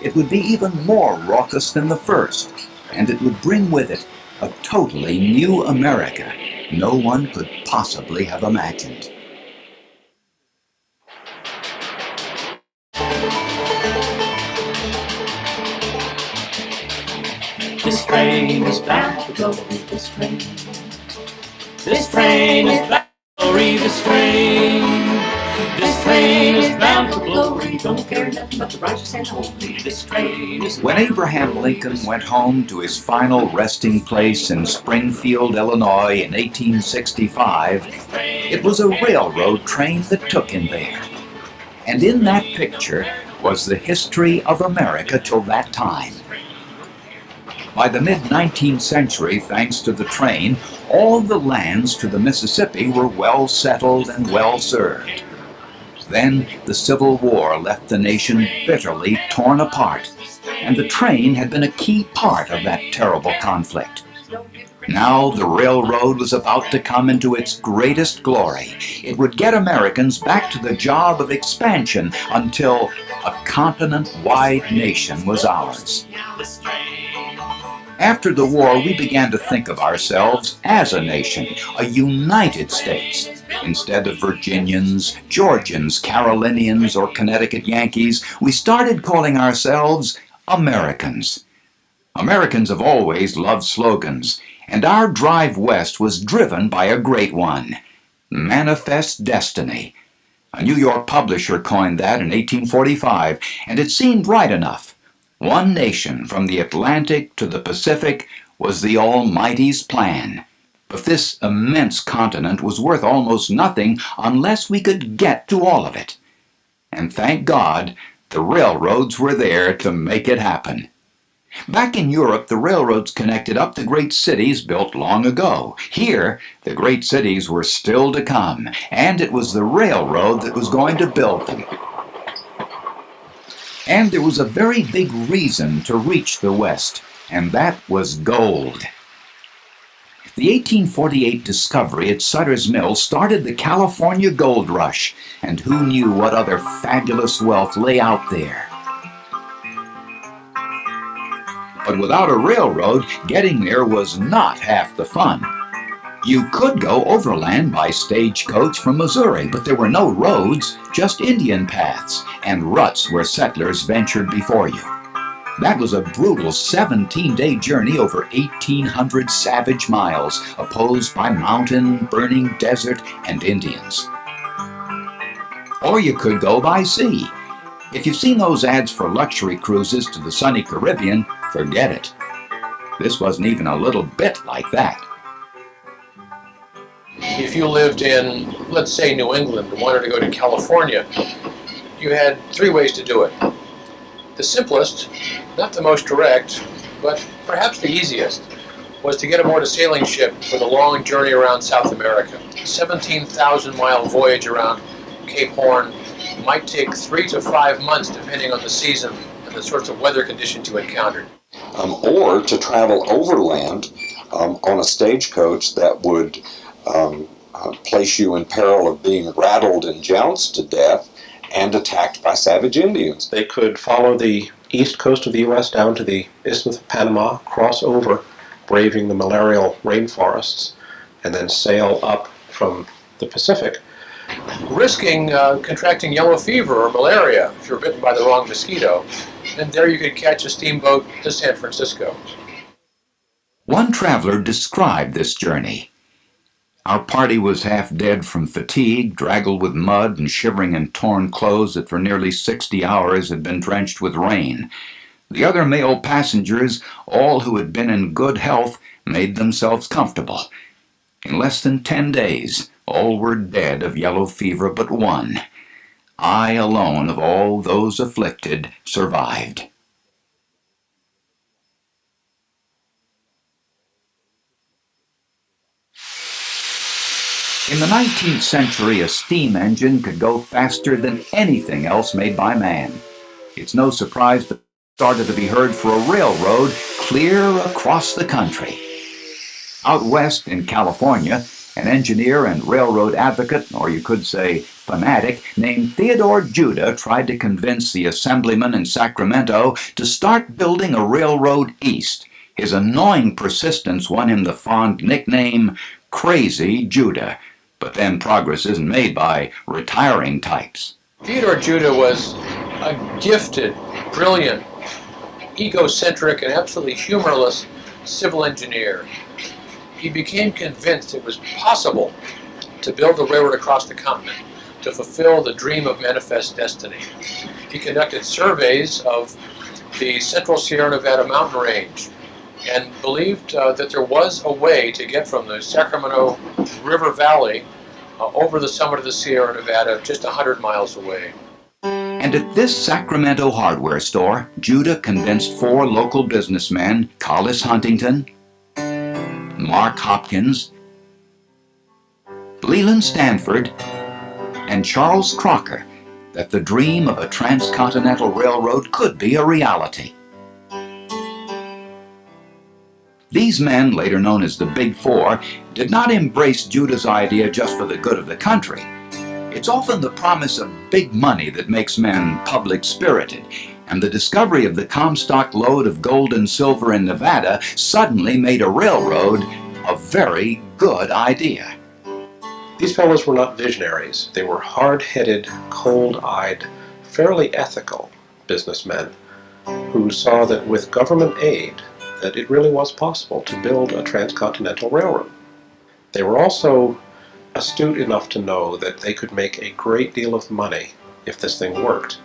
It would be even more raucous than the first, and it would bring with it a totally new America no one could possibly have imagined. This train is bound for glory, this train. This train is bound for glory, this train. This train is bound for glory, don't care nothing but the righteous and holy. This train is. When Abraham Lincoln went home to his final resting place in Springfield, Illinois in 1865, it was a railroad train that took him there. And in that picture was the history of America till that time. By the mid-19th century, thanks to the train, all the lands to the Mississippi were well settled and well served. Then the Civil War left the nation bitterly torn apart, and the train had been a key part of that terrible conflict. Now the railroad was about to come into its greatest glory. It would get Americans back to the job of expansion until a continent-wide nation was ours. After the war, we began to think of ourselves as a nation, a United States. Instead of Virginians, Georgians, Carolinians, or Connecticut Yankees, we started calling ourselves Americans. Americans have always loved slogans, and our drive west was driven by a great one, Manifest Destiny. A New York publisher coined that in 1845, and it seemed right enough. One nation from the Atlantic to the Pacific was the Almighty's plan. But this immense continent was worth almost nothing unless we could get to all of it. And thank God, the railroads were there to make it happen. Back in Europe, the railroads connected up the great cities built long ago. Here, the great cities were still to come, and it was the railroad that was going to build them. And there was a very big reason to reach the West, and that was gold. The 1848 discovery at Sutter's Mill started the California gold rush, and who knew what other fabulous wealth lay out there? But without a railroad, getting there was not half the fun. You could go overland by stagecoach from Missouri, but there were no roads, just Indian paths and ruts where settlers ventured before you. That was a brutal 17-day journey over 1,800 savage miles, opposed by mountain, burning desert, and Indians. Or you could go by sea. If you've seen those ads for luxury cruises to the sunny Caribbean, forget it. This wasn't even a little bit like that. If you lived in, let's say, New England and wanted to go to California, you had 3 ways to do it. The simplest, not the most direct, but perhaps the easiest, was to get aboard a sailing ship for the long journey around South America. A 17,000-mile voyage around Cape Horn might take 3 to 5 months depending on the season and the sorts of weather conditions you encountered. Or to travel overland on a stagecoach that would place you in peril of being rattled and jounced to death and attacked by savage Indians. They could follow the east coast of the U.S. down to the Isthmus of Panama, cross over, braving the malarial rainforests, and then sail up from the Pacific, risking contracting yellow fever or malaria if you were bitten by the wrong mosquito. And there you could catch a steamboat to San Francisco. One traveler described this journey. Our party was half dead from fatigue, draggled with mud and shivering in torn clothes that for nearly 60 hours had been drenched with rain. The other male passengers, all who had been in good health, made themselves comfortable. In less than 10 days, all were dead of yellow fever but one. I alone of all those afflicted survived. In the 19th century, a steam engine could go faster than anything else made by man. It's no surprise that it started to be heard for a railroad clear across the country. Out west in California, an engineer and railroad advocate, or you could say fanatic, named Theodore Judah tried to convince the assemblyman in Sacramento to start building a railroad east. His annoying persistence won him the fond nickname Crazy Judah. But then progress isn't made by retiring types. Theodore Judah was a gifted, brilliant, egocentric, and absolutely humorless civil engineer. He became convinced it was possible to build a railroad across the continent to fulfill the dream of manifest destiny. He conducted surveys of the central Sierra Nevada mountain range and believed that there was a way to get from the Sacramento River Valley over the summit of the Sierra Nevada just 100 miles away. And at this Sacramento hardware store, Judah convinced 4 local businessmen, Collis Huntington, Mark Hopkins, Leland Stanford, and Charles Crocker, that the dream of a transcontinental railroad could be a reality. These men, later known as the Big Four, did not embrace Judah's idea just for the good of the country. It's often the promise of big money that makes men public-spirited, and the discovery of the Comstock lode of gold and silver in Nevada suddenly made a railroad a very good idea. These fellows were not visionaries. They were hard-headed, cold-eyed, fairly ethical businessmen who saw that with government aid, that it really was possible to build a transcontinental railroad. They were also astute enough to know that they could make a great deal of money if this thing worked.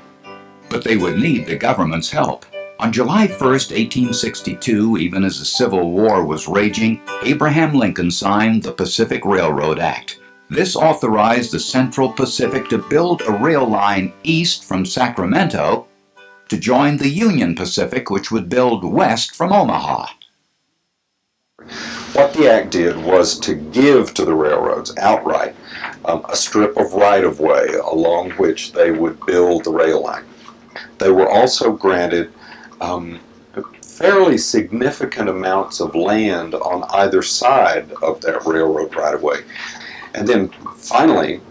But they would need the government's help. On July 1st, 1862, even as the Civil War was raging, Abraham Lincoln signed the Pacific Railroad Act. This authorized the Central Pacific to build a rail line east from Sacramento to join the Union Pacific, which would build west from Omaha. What the act did was to give to the railroads outright a strip of right-of-way along which they would build the rail line. They were also granted fairly significant amounts of land on either side of that railroad right-of-way. And then finally,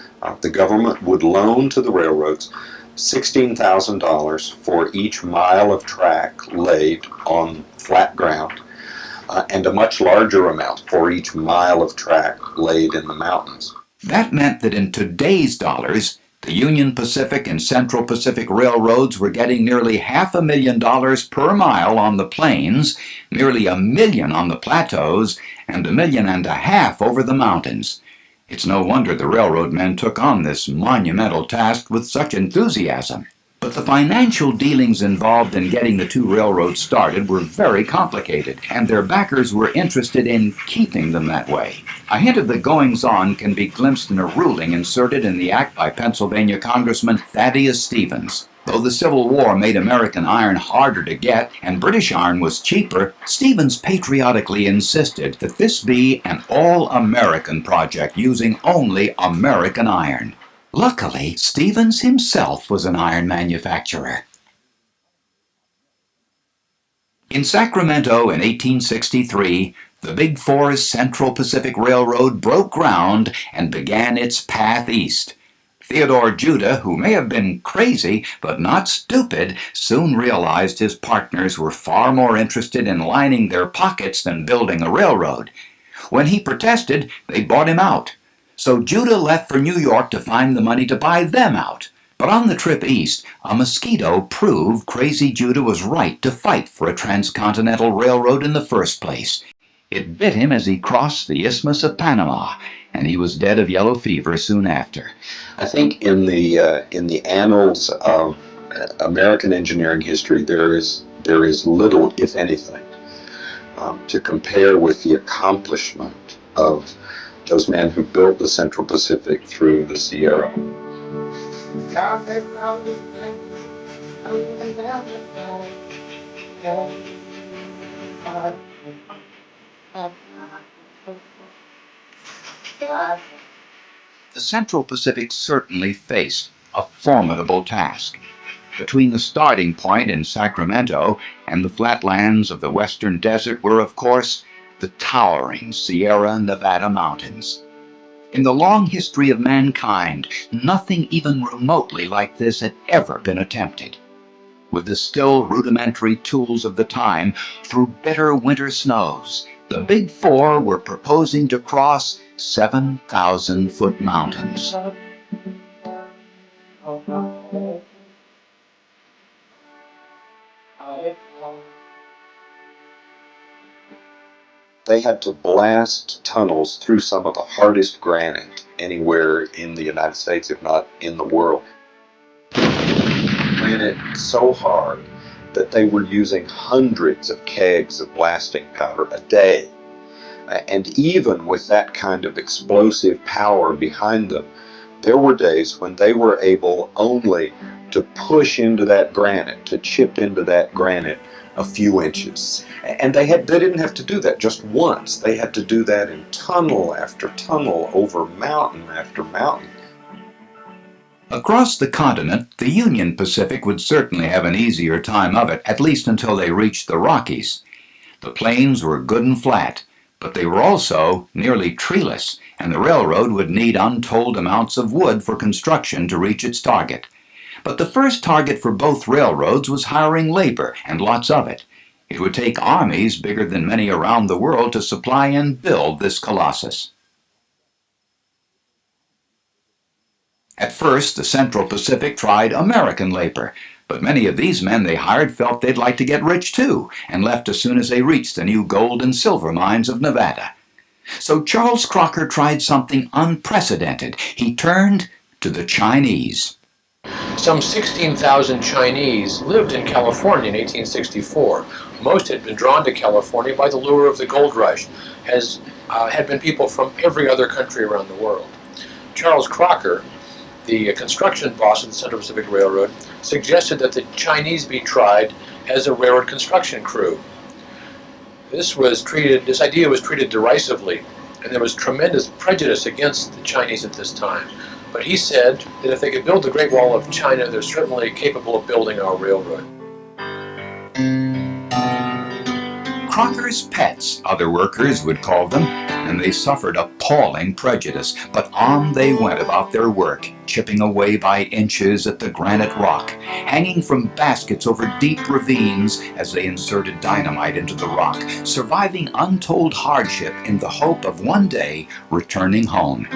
the government would loan to the railroads $16,000 for each mile of track laid on flat ground, and a much larger amount for each mile of track laid in the mountains. That meant that in today's dollars, the Union Pacific and Central Pacific Railroads were getting nearly $500,000 per mile on the plains, nearly $1 million on the plateaus, and $1.5 million over the mountains. It's no wonder the railroad men took on this monumental task with such enthusiasm. But the financial dealings involved in getting the two railroads started were very complicated, and their backers were interested in keeping them that way. A hint of the goings-on can be glimpsed in a ruling inserted in the act by Pennsylvania Congressman Thaddeus Stevens. Though the Civil War made American iron harder to get and British iron was cheaper, Stevens patriotically insisted that this be an all-American project using only American iron. Luckily, Stevens himself was an iron manufacturer. In Sacramento in 1863, the Big Four's Central Pacific Railroad broke ground and began its path east. Theodore Judah, who may have been crazy but not stupid, soon realized his partners were far more interested in lining their pockets than building a railroad. When he protested, they bought him out. So Judah left for New York to find the money to buy them out. But on the trip east, a mosquito proved Crazy Judah was right to fight for a transcontinental railroad in the first place. It bit him as he crossed the Isthmus of Panama, and he was dead of yellow fever soon after. I think in the annals of American engineering history, there is little, if anything, to compare with the accomplishment of those men who built the Central Pacific through the Sierra. The Central Pacific certainly faced a formidable task. Between the starting point in Sacramento and the flatlands of the western desert were, of course, the towering Sierra Nevada mountains. In the long history of mankind, nothing even remotely like this had ever been attempted. With the still rudimentary tools of the time, through bitter winter snows, the Big Four were proposing to cross 7,000-foot mountains. They had to blast tunnels through some of the hardest granite anywhere in the United States, if not in the world. Granite so hard that they were using hundreds of kegs of blasting powder a day. And even with that kind of explosive power behind them, there were days when they were able only to push into that granite, to chip into that granite a few inches. And they didn't have to do that just once. They had to do that in tunnel after tunnel, over mountain after mountain. Across the continent, the Union Pacific would certainly have an easier time of it, at least until they reached the Rockies. The plains were good and flat, but they were also nearly treeless, and the railroad would need untold amounts of wood for construction to reach its target. But the first target for both railroads was hiring labor, and lots of it. It would take armies bigger than many around the world to supply and build this colossus. At first, the Central Pacific tried American labor, but many of these men they hired felt they'd like to get rich too, and left as soon as they reached the new gold and silver mines of Nevada. So Charles Crocker tried something unprecedented. He turned to the Chinese. Some 16,000 Chinese lived in California in 1864. Most had been drawn to California by the lure of the gold rush, as had been people from every other country around the world. Charles Crocker the construction boss of the Central Pacific Railroad, suggested that the Chinese be tried as a railroad construction crew. This idea was treated derisively, and there was tremendous prejudice against the Chinese at this time. But he said that if they could build the Great Wall of China, they're certainly capable of building our railroad. Crocker's pets, other workers would call them, and they suffered appalling prejudice, but on they went about their work, chipping away by inches at the granite rock, hanging from baskets over deep ravines as they inserted dynamite into the rock, surviving untold hardship in the hope of one day returning home.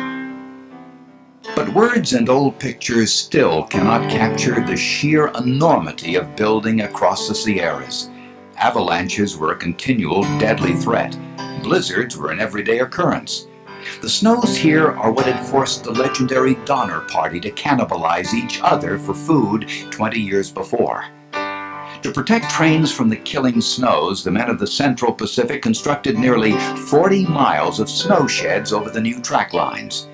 But words and old pictures still cannot capture the sheer enormity of building across the Sierras. Avalanches were a continual deadly threat. Blizzards were an everyday occurrence. The snows here are what had forced the legendary Donner Party to cannibalize each other for food 20 years before. To protect trains from the killing snows, the men of the Central Pacific constructed nearly 40 miles of snow sheds over the new track lines.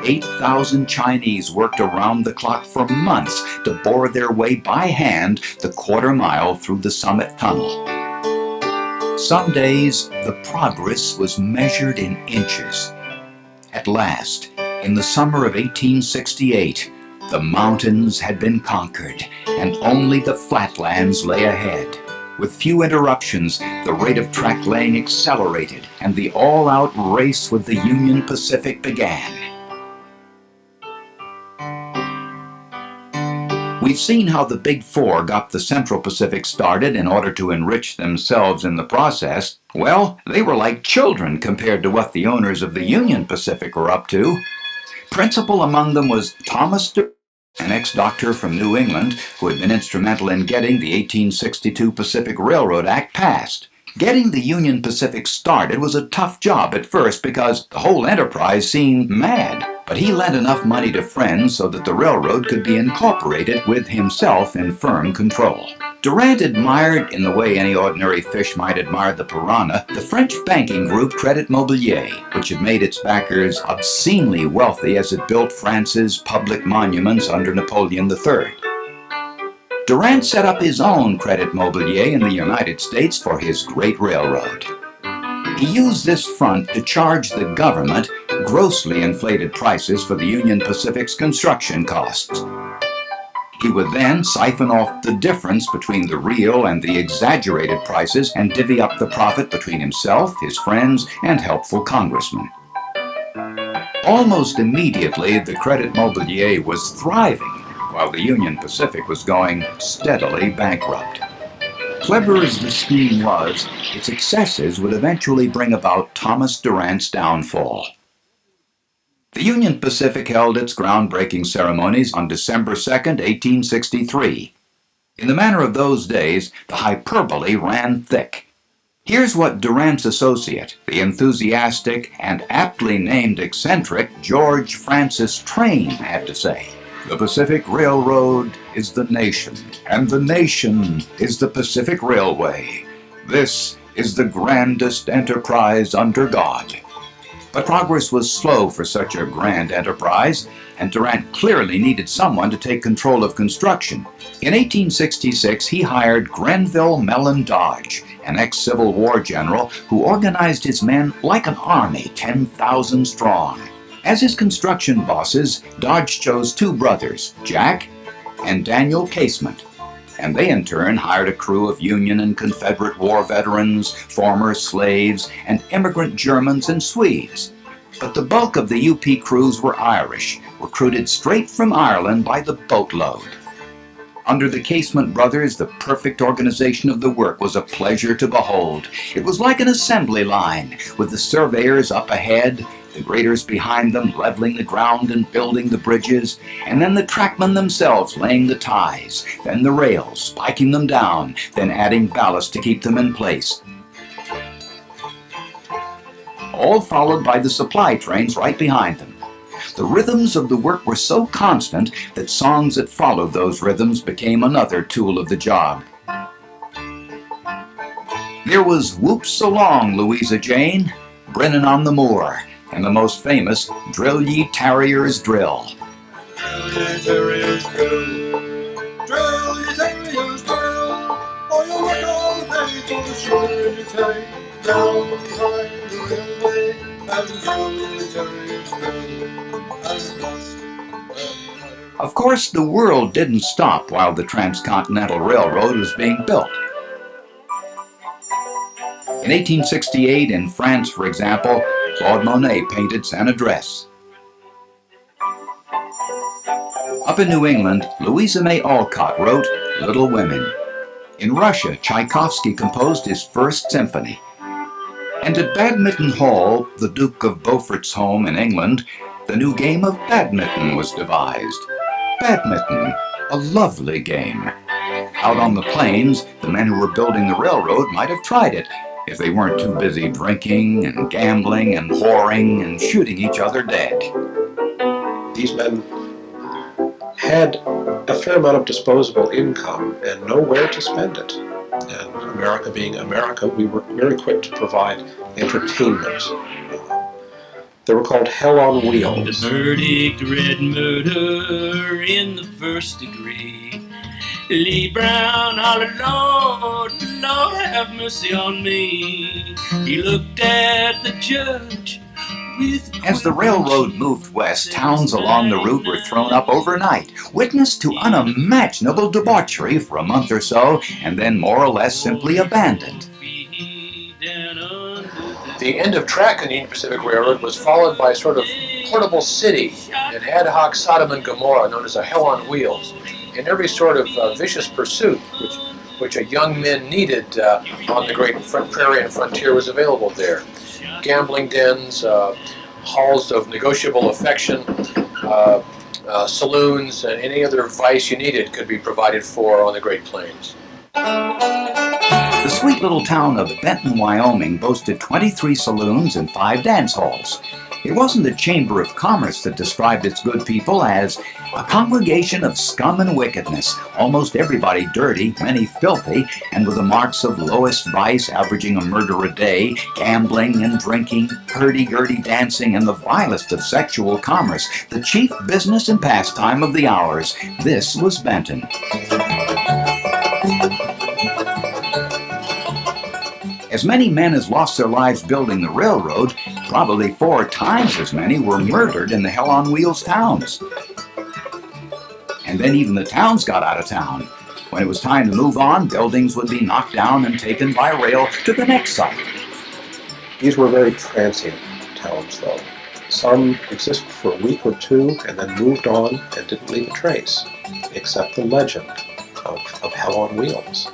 8,000 Chinese worked around the clock for months to bore their way by hand the quarter-mile through the summit tunnel. Some days, the progress was measured in inches. At last, in the summer of 1868, the mountains had been conquered, and only the flatlands lay ahead. With few interruptions, the rate of track laying accelerated, and the all-out race with the Union Pacific began. We've seen how the Big Four got the Central Pacific started in order to enrich themselves in the process. Well, they were like children compared to what the owners of the Union Pacific were up to. Principal among them was Thomas Durant, an ex-doctor from New England who had been instrumental in getting the 1862 Pacific Railroad Act passed. Getting the Union Pacific started was a tough job at first because the whole enterprise seemed mad. But he lent enough money to friends so that the railroad could be incorporated with himself in firm control. Durant admired, in the way any ordinary fish might admire the piranha, the French banking group Crédit Mobilier, which had made its backers obscenely wealthy as it built France's public monuments under Napoleon III. Durant set up his own Crédit Mobilier in the United States for his great railroad. He used this front to charge the government grossly inflated prices for the Union Pacific's construction costs. He would then siphon off the difference between the real and the exaggerated prices and divvy up the profit between himself, his friends, and helpful congressmen. Almost immediately, the Crédit Mobilier was thriving, while the Union Pacific was going steadily bankrupt. Clever as the scheme was, its excesses would eventually bring about Thomas Durant's downfall. The Union Pacific held its groundbreaking ceremonies on December 2, 1863. In the manner of those days, the hyperbole ran thick. Here's what Durant's associate, the enthusiastic and aptly named eccentric George Francis Train, had to say. The Pacific Railroad is the nation, and the nation is the Pacific Railway. This is the grandest enterprise under God. But progress was slow for such a grand enterprise, and Durant clearly needed someone to take control of construction. In 1866, he hired Grenville Mellon Dodge, an ex-Civil War general who organized his men like an army, 10,000 strong. As his construction bosses, Dodge chose two brothers, Jack and Daniel Casement, and they in turn hired a crew of Union and Confederate war veterans, former slaves, and immigrant Germans and Swedes. But the bulk of the UP crews were Irish, recruited straight from Ireland by the boatload. Under the Casement brothers, the perfect organization of the work was a pleasure to behold. It was like an assembly line, with the surveyors up ahead, the graders behind them leveling the ground and building the bridges, and then the trackmen themselves laying the ties, then the rails, spiking them down, then adding ballast to keep them in place. All followed by the supply trains right behind them. The rhythms of the work were so constant that songs that followed those rhythms became another tool of the job. There was Whoop So Long, Louisa Jane, Brennan on the Moor, and the most famous, Drill Ye Tarriers Drill. ye terriers, drill. Drill, ye terriers, drill. For you work all day till the sugar in your telly. Down behind the railway, and drill, ye terriers, drill. And bust and Of course, the world didn't stop while the Transcontinental Railroad was being built. In 1868, in France, for example, Claude Monet painted Saint Adresse. Up in New England, Louisa May Alcott wrote Little Women. In Russia, Tchaikovsky composed his first symphony. And at Badminton Hall, the Duke of Beaufort's home in England, the new game of badminton was devised. Badminton, a lovely game. Out on the plains, the men who were building the railroad might have tried it if they weren't too busy drinking and gambling and whoring and shooting each other dead. These men had a fair amount of disposable income and nowhere to spend it. And America being America, we were very quick to provide entertainment. They were called Hell on Wheels. The verdict read murder in the first degree. Lee Brown hollered, Lord, Lord, have mercy on me. He looked at the judge with... As the railroad moved west, towns along the route were thrown up overnight, witness to unimaginable debauchery for a month or so, and then more or less simply abandoned. The end of track in the Union Pacific Railroad was followed by a sort of portable city, an ad hoc Sodom and Gomorrah known as a Hell on Wheels, in every sort of vicious pursuit which a young man needed on the great prairie and frontier was available there. Gambling dens, halls of negotiable affection, saloons, and any other vice you needed could be provided for on the Great Plains. The sweet little town of Benton, Wyoming boasted 23 saloons and 5 dance halls. It wasn't the Chamber of Commerce that described its good people as a congregation of scum and wickedness, almost everybody dirty, many filthy, and with the marks of lowest vice, averaging a murder a day, gambling and drinking, hurdy-gurdy dancing, and the vilest of sexual commerce, the chief business and pastime of the hours. This was Benton. As many men as lost their lives building the railroad, probably 4 times as many were murdered in the Hell on Wheels towns. And then even the towns got out of town. When it was time to move on, buildings would be knocked down and taken by rail to the next site. These were very transient towns, though. Some existed for a week or 2 and then moved on and didn't leave a trace, except the legend of Hell on Wheels.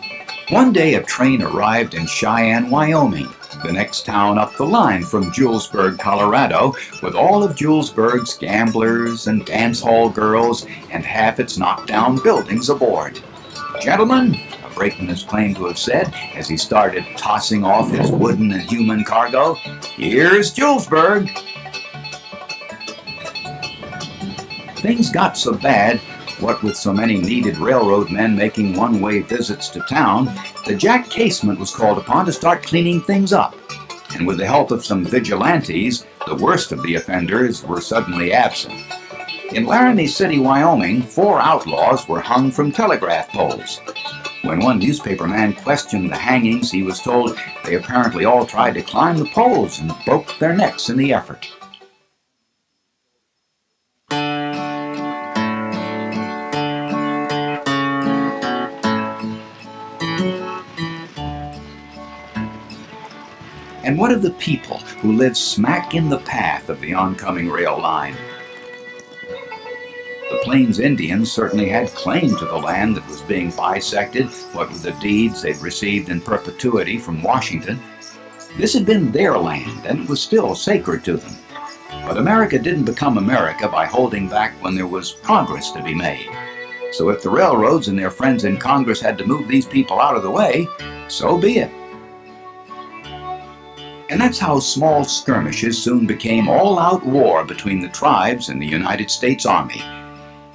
One day a train arrived in Cheyenne, Wyoming, the next town up the line from Julesburg, Colorado, with all of Julesburg's gamblers and dance hall girls and half its knocked-down buildings aboard. Gentlemen, a brakeman is claimed to have said as he started tossing off his wooden and human cargo, here's Julesburg. Things got so bad, what with so many needed railroad men making one-way visits to town, that Jack Casement was called upon to start cleaning things up. And with the help of some vigilantes, the worst of the offenders were suddenly absent. In Laramie City, Wyoming, 4 outlaws were hung from telegraph poles. When one newspaper man questioned the hangings, he was told they apparently all tried to climb the poles and broke their necks in the effort. And what of the people who lived smack in the path of the oncoming rail line? The Plains Indians certainly had claim to the land that was being bisected, what with the deeds they'd received in perpetuity from Washington. This had been their land, and it was still sacred to them. But America didn't become America by holding back when there was progress to be made. So if the railroads and their friends in Congress had to move these people out of the way, so be it. And that's how small skirmishes soon became all-out war between the tribes and the United States Army.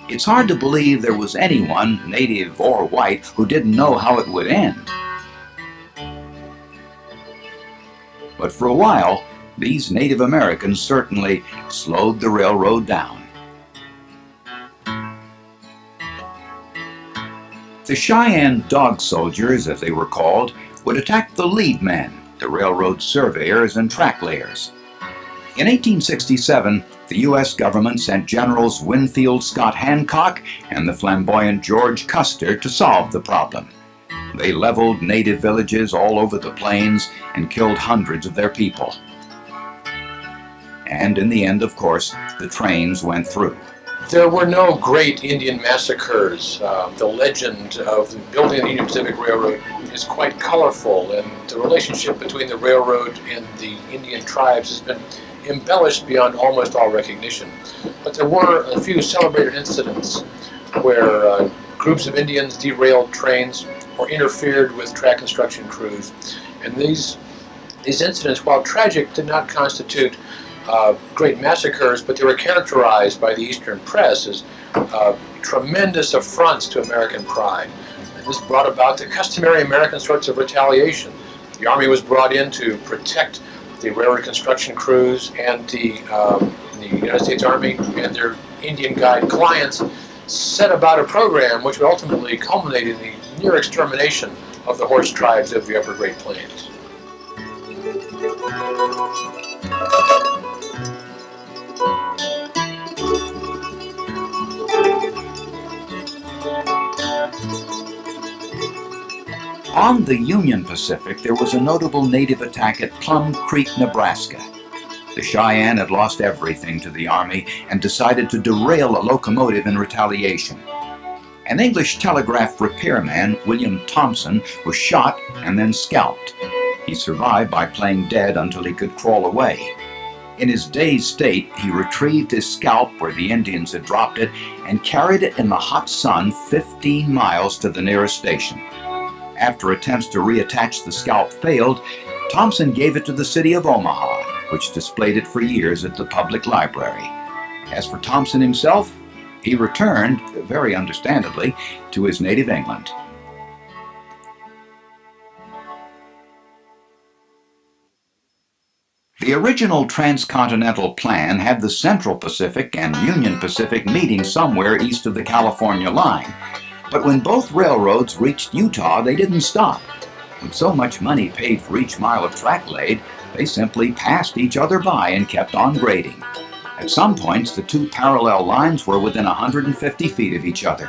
It's hard to believe there was anyone, native or white, who didn't know how it would end. But for a while, these Native Americans certainly slowed the railroad down. The Cheyenne Dog Soldiers, as they were called, would attack the lead men, the railroad surveyors and track layers. In 1867, the U.S. government sent Generals Winfield Scott Hancock and the flamboyant George Custer to solve the problem. They leveled native villages all over the plains and killed hundreds of their people. And in the end, of course, the trains went through. There were no great Indian massacres. The legend of the building of the Union Pacific Railroad is quite colorful, and the relationship between the railroad and the Indian tribes has been embellished beyond almost all recognition. But there were a few celebrated incidents where groups of Indians derailed trains or interfered with track construction crews. And these incidents, while tragic, did not constitute great massacres, but they were characterized by the Eastern press as tremendous affronts to American pride. And this brought about the customary American sorts of retaliation. The Army was brought in to protect the railroad construction crews, and the United States Army and their Indian guide clients set about a program which would ultimately culminate in the near extermination of the horse tribes of the Upper Great Plains. On the Union Pacific, there was a notable native attack at Plum Creek, Nebraska. The Cheyenne had lost everything to the Army and decided to derail a locomotive in retaliation. An English telegraph repairman, William Thompson, was shot and then scalped. He survived by playing dead until he could crawl away. In his dazed state, he retrieved his scalp where the Indians had dropped it and carried it in the hot sun 15 miles to the nearest station. After attempts to reattach the scalp failed, Thompson gave it to the city of Omaha, which displayed it for years at the public library. As for Thompson himself, he returned, very understandably, to his native England. The original transcontinental plan had the Central Pacific and Union Pacific meeting somewhere east of the California line. But when both railroads reached Utah, they didn't stop. With so much money paid for each mile of track laid, they simply passed each other by and kept on grading. At some points, the two parallel lines were within 150 feet of each other.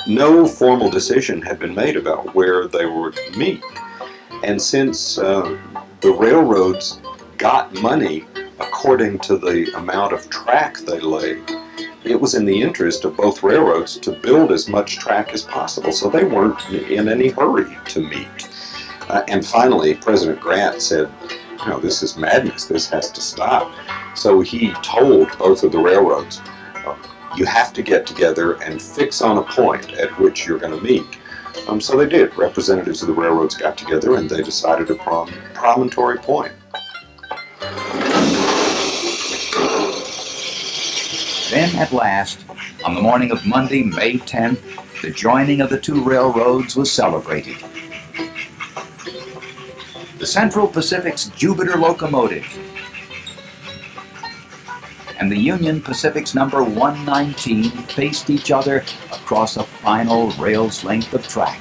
No formal decision had been made about where they would meet. And since the railroads got money according to the amount of track they laid, it was in the interest of both railroads to build as much track as possible, so they weren't in any hurry to meet. And finally, President Grant said, this is madness, this has to stop. So he told both of the railroads, you have to get together and fix on a point at which you're going to meet. So they did. Representatives of the railroads got together and they decided upon Promontory Point. Then, at last, on the morning of Monday, May 10th, the joining of the two railroads was celebrated. The Central Pacific's Jupiter locomotive and the Union Pacific's number 119 faced each other across a final rail's length of track.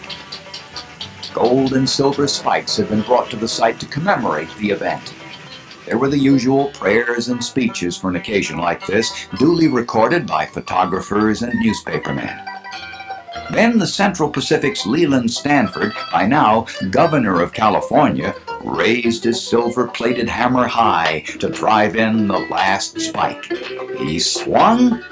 Gold and silver spikes had been brought to the site to commemorate the event. There were the usual prayers and speeches for an occasion like this, duly recorded by photographers and newspapermen. Then the Central Pacific's Leland Stanford, by now Governor of California, raised his silver-plated hammer high to drive in the last spike. He swung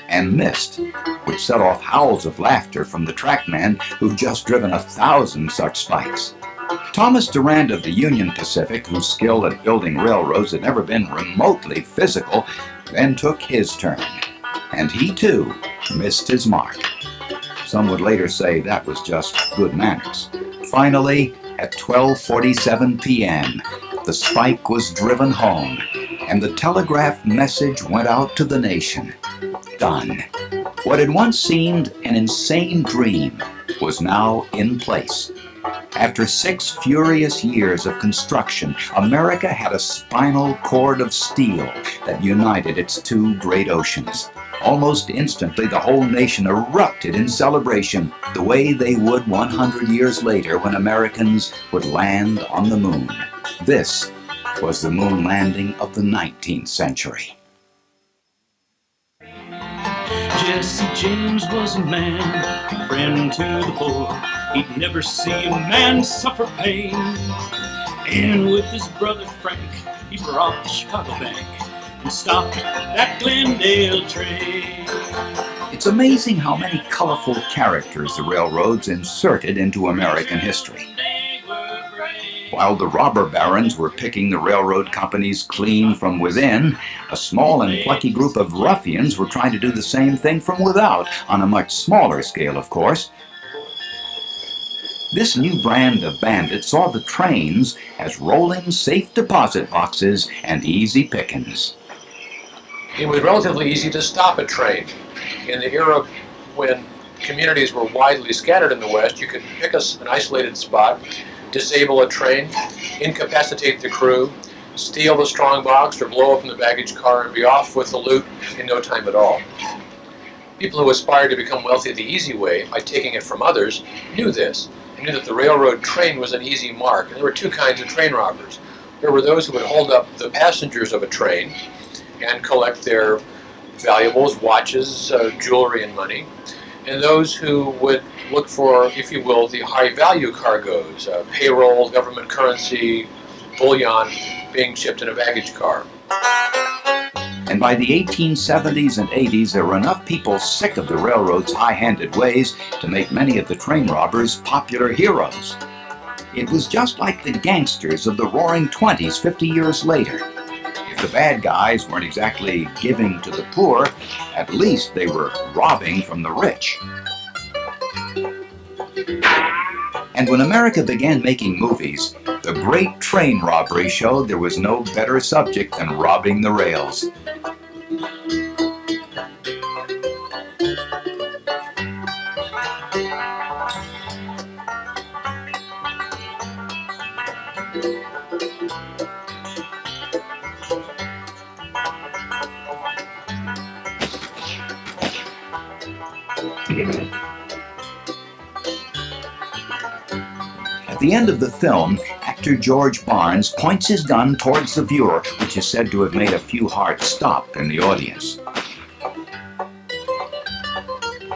and missed, which set off howls of laughter from the trackmen who'd just driven 1,000 such spikes. Thomas Durand of the Union Pacific, whose skill at building railroads had never been remotely physical, then took his turn, and he too missed his mark. Some would later say that was just good manners. Finally, at 12:47 p.m., the spike was driven home, and the telegraph message went out to the nation. Done. What had once seemed an insane dream was now in place. After 6 furious years of construction, America had a spinal cord of steel that united its two great oceans. Almost instantly, the whole nation erupted in celebration, the way they would 100 years later when Americans would land on the moon. This was the moon landing of the 19th century. Jesse James was a man, a friend to the poor. He'd never see a man suffer pain. And with his brother Frank, he robbed the Chicago Bank and stopped that Glendale train. It's amazing how many colorful characters the railroads inserted into American history. While the robber barons were picking the railroad companies clean from within, a small and plucky group of ruffians were trying to do the same thing from without, on a much smaller scale, of course. This new brand of bandit saw the trains as rolling safe deposit boxes and easy pickings. It was relatively easy to stop a train. In the era when communities were widely scattered in the West, you could pick an isolated spot, disable a train, incapacitate the crew, steal the strong box or blow open the baggage car and be off with the loot in no time at all. People who aspired to become wealthy the easy way by taking it from others knew this. They knew that the railroad train was an easy mark. And there were two kinds of train robbers. There were those who would hold up the passengers of a train and collect their valuables, watches, jewelry, and money. And those who would look for, if you will, the high-value cargoes, payroll, government currency, bullion being shipped in a baggage car. And by the 1870s and 80s, there were enough people sick of the railroad's high-handed ways to make many of the train robbers popular heroes. It was just like the gangsters of the Roaring Twenties 50 years later. If the bad guys weren't exactly giving to the poor, at least they were robbing from the rich. And when America began making movies, the Great Train Robbery showed there was no better subject than robbing the rails. At the end of the film, actor George Barnes points his gun towards the viewer, which is said to have made a few hearts stop in the audience.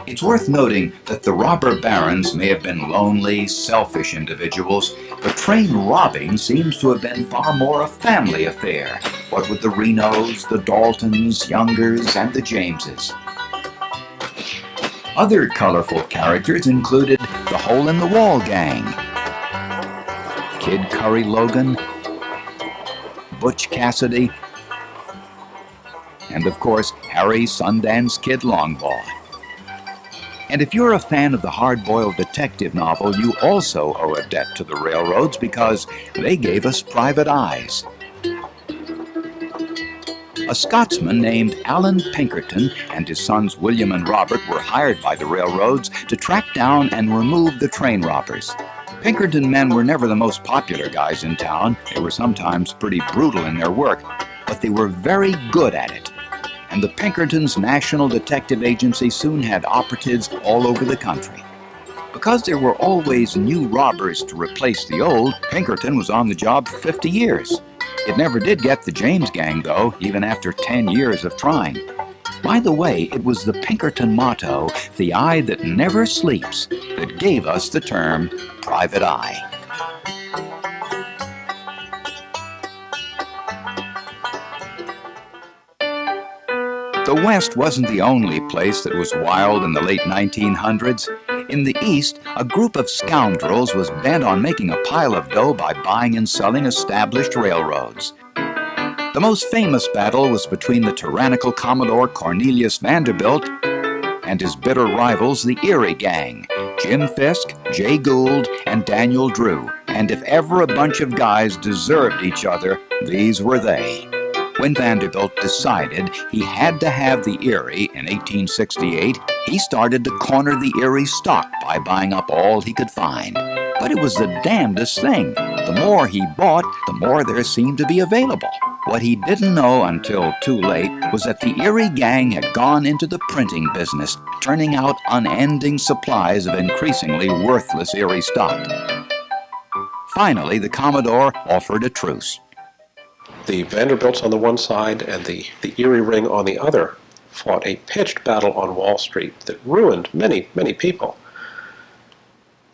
It's worth noting that the robber barons may have been lonely, selfish individuals, but train robbing seems to have been far more a family affair, what with the Renos, the Daltons, Youngers, and the Jameses. Other colorful characters included the Hole-in-the-Wall Gang, Kid Curry Logan, Butch Cassidy, and of course, Harry Sundance Kid Longbaugh. And if you're a fan of the hard-boiled detective novel, you also owe a debt to the railroads because they gave us private eyes. A Scotsman named Alan Pinkerton and his sons William and Robert were hired by the railroads to track down and remove the train robbers. Pinkerton men were never the most popular guys in town. They were sometimes pretty brutal in their work, but they were very good at it. And the Pinkertons' National Detective Agency soon had operatives all over the country. Because there were always new robbers to replace the old, Pinkerton was on the job for 50 years. It never did get the James Gang, though, even after 10 years of trying. By the way, it was the Pinkerton motto, "The eye that never sleeps," that gave us the term private eye. The West wasn't the only place that was wild in the late 1900s. In the East, a group of scoundrels was bent on making a pile of dough by buying and selling established railroads. The most famous battle was between the tyrannical Commodore Cornelius Vanderbilt and his bitter rivals, the Erie Gang, Jim Fisk, Jay Gould, and Daniel Drew. And if ever a bunch of guys deserved each other, these were they. When Vanderbilt decided he had to have the Erie in 1868, he started to corner the Erie stock by buying up all he could find. But it was the damnedest thing. The more he bought, the more there seemed to be available. What he didn't know until too late was that the Erie Gang had gone into the printing business, turning out unending supplies of increasingly worthless Erie stock. Finally, the Commodore offered a truce. The Vanderbilts on the one side and the Erie Ring on the other fought a pitched battle on Wall Street that ruined many, many people.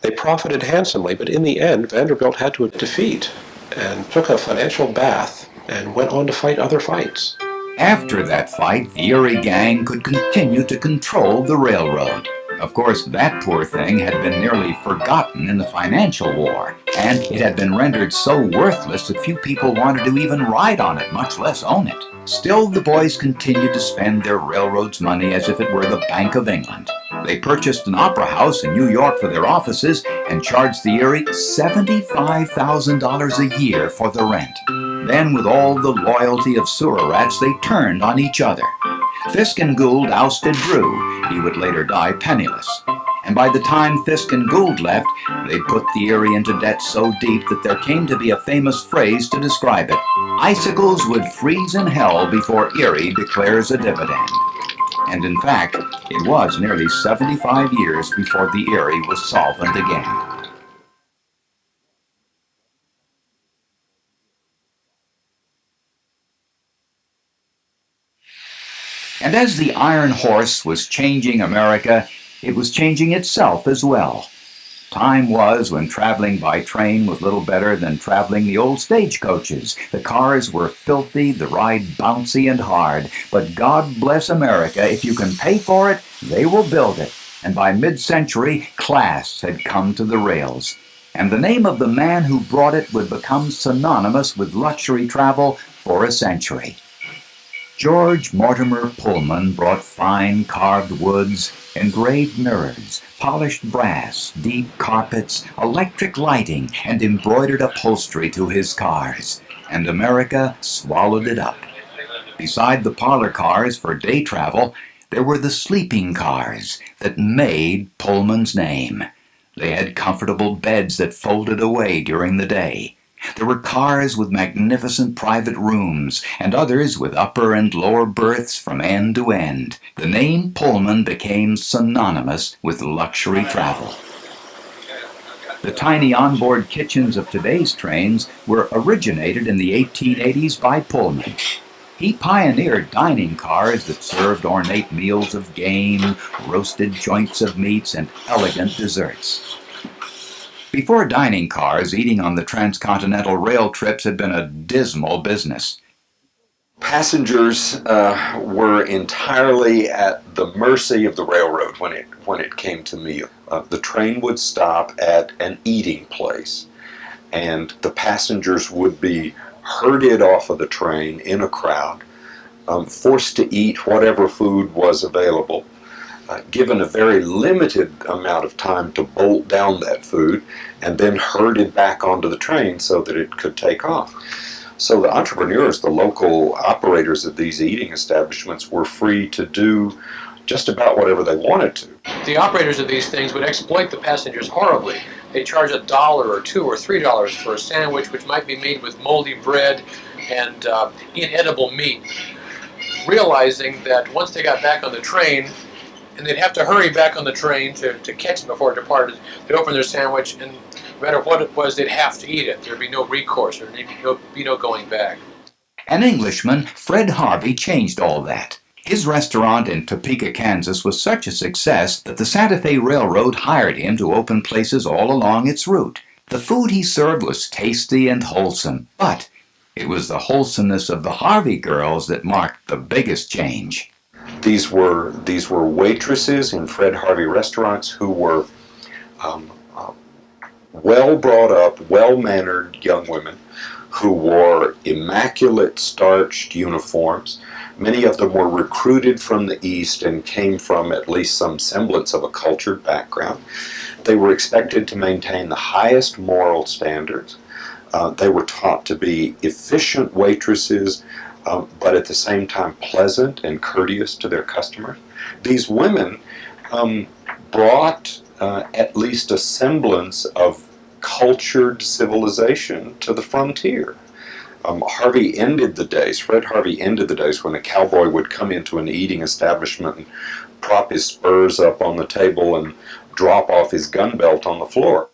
They profited handsomely, but in the end, Vanderbilt had to defeat and took a financial bath and went on to fight other fights. After that fight, the Erie Gang could continue to control the railroad. Of course, that poor thing had been nearly forgotten in the financial war, and it had been rendered so worthless that few people wanted to even ride on it, much less own it. Still, the boys continued to spend their railroad's money as if it were the Bank of England. They purchased an opera house in New York for their offices and charged the Erie $75,000 a year for the rent. Then, with all the loyalty of sewer rats, they turned on each other. Fisk and Gould ousted Drew. He would later die penniless. And by the time Fisk and Gould left, they'd put the Erie into debt so deep that there came to be a famous phrase to describe it. Icicles would freeze in hell before Erie declares a dividend. And in fact, it was nearly 75 years before the Erie was solvent again. And as the Iron Horse was changing America, it was changing itself as well. Time was when traveling by train was little better than traveling the old stagecoaches. The cars were filthy, the ride bouncy and hard. But God bless America, if you can pay for it, they will build it. And by mid-century, class had come to the rails. And the name of the man who brought it would become synonymous with luxury travel for a century. George Mortimer Pullman brought fine carved woods, engraved mirrors, polished brass, deep carpets, electric lighting, and embroidered upholstery to his cars, and America swallowed it up. Beside the parlor cars for day travel, there were the sleeping cars that made Pullman's name. They had comfortable beds that folded away during the day. There were cars with magnificent private rooms, and others with upper and lower berths from end to end. The name Pullman became synonymous with luxury travel. The tiny onboard kitchens of today's trains were originated in the 1880s by Pullman. He pioneered dining cars that served ornate meals of game, roasted joints of meats, and elegant desserts. Before dining cars, eating on the transcontinental rail trips had been a dismal business. Passengers were entirely at the mercy of the railroad when it came to meal. The train would stop at an eating place, and the passengers would be herded off of the train in a crowd, forced to eat whatever food was available, given a very limited amount of time to bolt down that food, and then herded back onto the train so that it could take off. So the entrepreneurs, the local operators of these eating establishments, were free to do just about whatever they wanted to. The operators of these things would exploit the passengers horribly. They charge $1 or $2 or $3 for a sandwich, which might be made with moldy bread and inedible meat, realizing that once they got back on the train, and they'd have to hurry back on the train to catch it before it departed, they'd open their sandwich, and no matter what it was, they'd have to eat it. There'd be no recourse. There'd be no going back. An Englishman, Fred Harvey, changed all that. His restaurant in Topeka, Kansas was such a success that the Santa Fe Railroad hired him to open places all along its route. The food he served was tasty and wholesome, but it was the wholesomeness of the Harvey girls that marked the biggest change. These were waitresses in Fred Harvey restaurants who were well brought up, well-mannered young women who wore immaculate starched uniforms. Many of them were recruited from the East and came from at least some semblance of a cultured background. They were expected to maintain the highest moral standards. They were taught to be efficient waitresses, but at the same time pleasant and courteous to their customers. These women brought at least a semblance of cultured civilization to the frontier. Harvey ended the days, Fred Harvey ended the days when a cowboy would come into an eating establishment and prop his spurs up on the table and drop off his gun belt on the floor.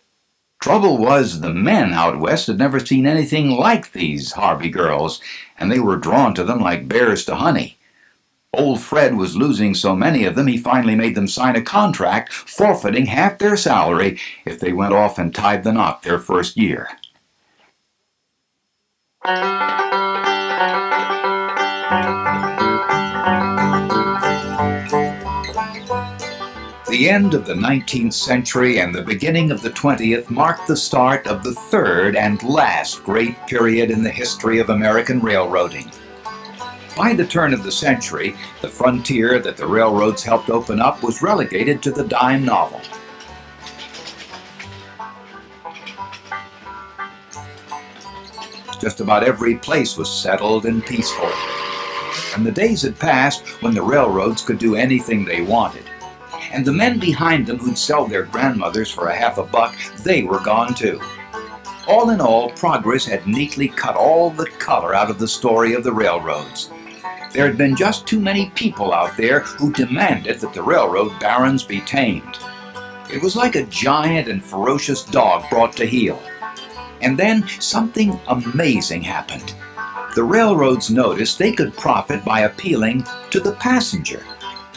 Trouble was, the men out west had never seen anything like these Harvey girls, and they were drawn to them like bears to honey. Old Fred was losing so many of them, he finally made them sign a contract forfeiting half their salary if they went off and tied the knot their first year. The end of the 19th century and the beginning of the 20th marked the start of the third and last great period in the history of American railroading. By the turn of the century, the frontier that the railroads helped open up was relegated to the dime novel. Just about every place was settled and peaceful, and the days had passed when the railroads could do anything they wanted. And the men behind them who'd sell their grandmothers for $50, they were gone too. All in all, progress had neatly cut all the color out of the story of the railroads. There had been just too many people out there who demanded that the railroad barons be tamed. It was like a giant and ferocious dog brought to heel. And then something amazing happened. The railroads noticed they could profit by appealing to the passenger.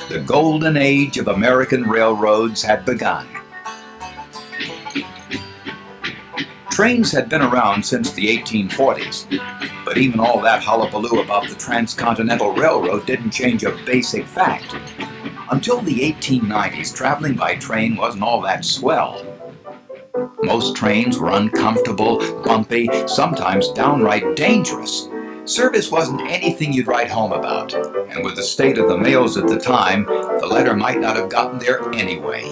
The golden age of American railroads had begun. Trains had been around since the 1840s, but even all that hullabaloo about the Transcontinental Railroad didn't change a basic fact. Until the 1890s, traveling by train wasn't all that swell. Most trains were uncomfortable, bumpy, sometimes downright dangerous. Service wasn't anything you'd write home about, and with the state of the mails at the time, the letter might not have gotten there anyway.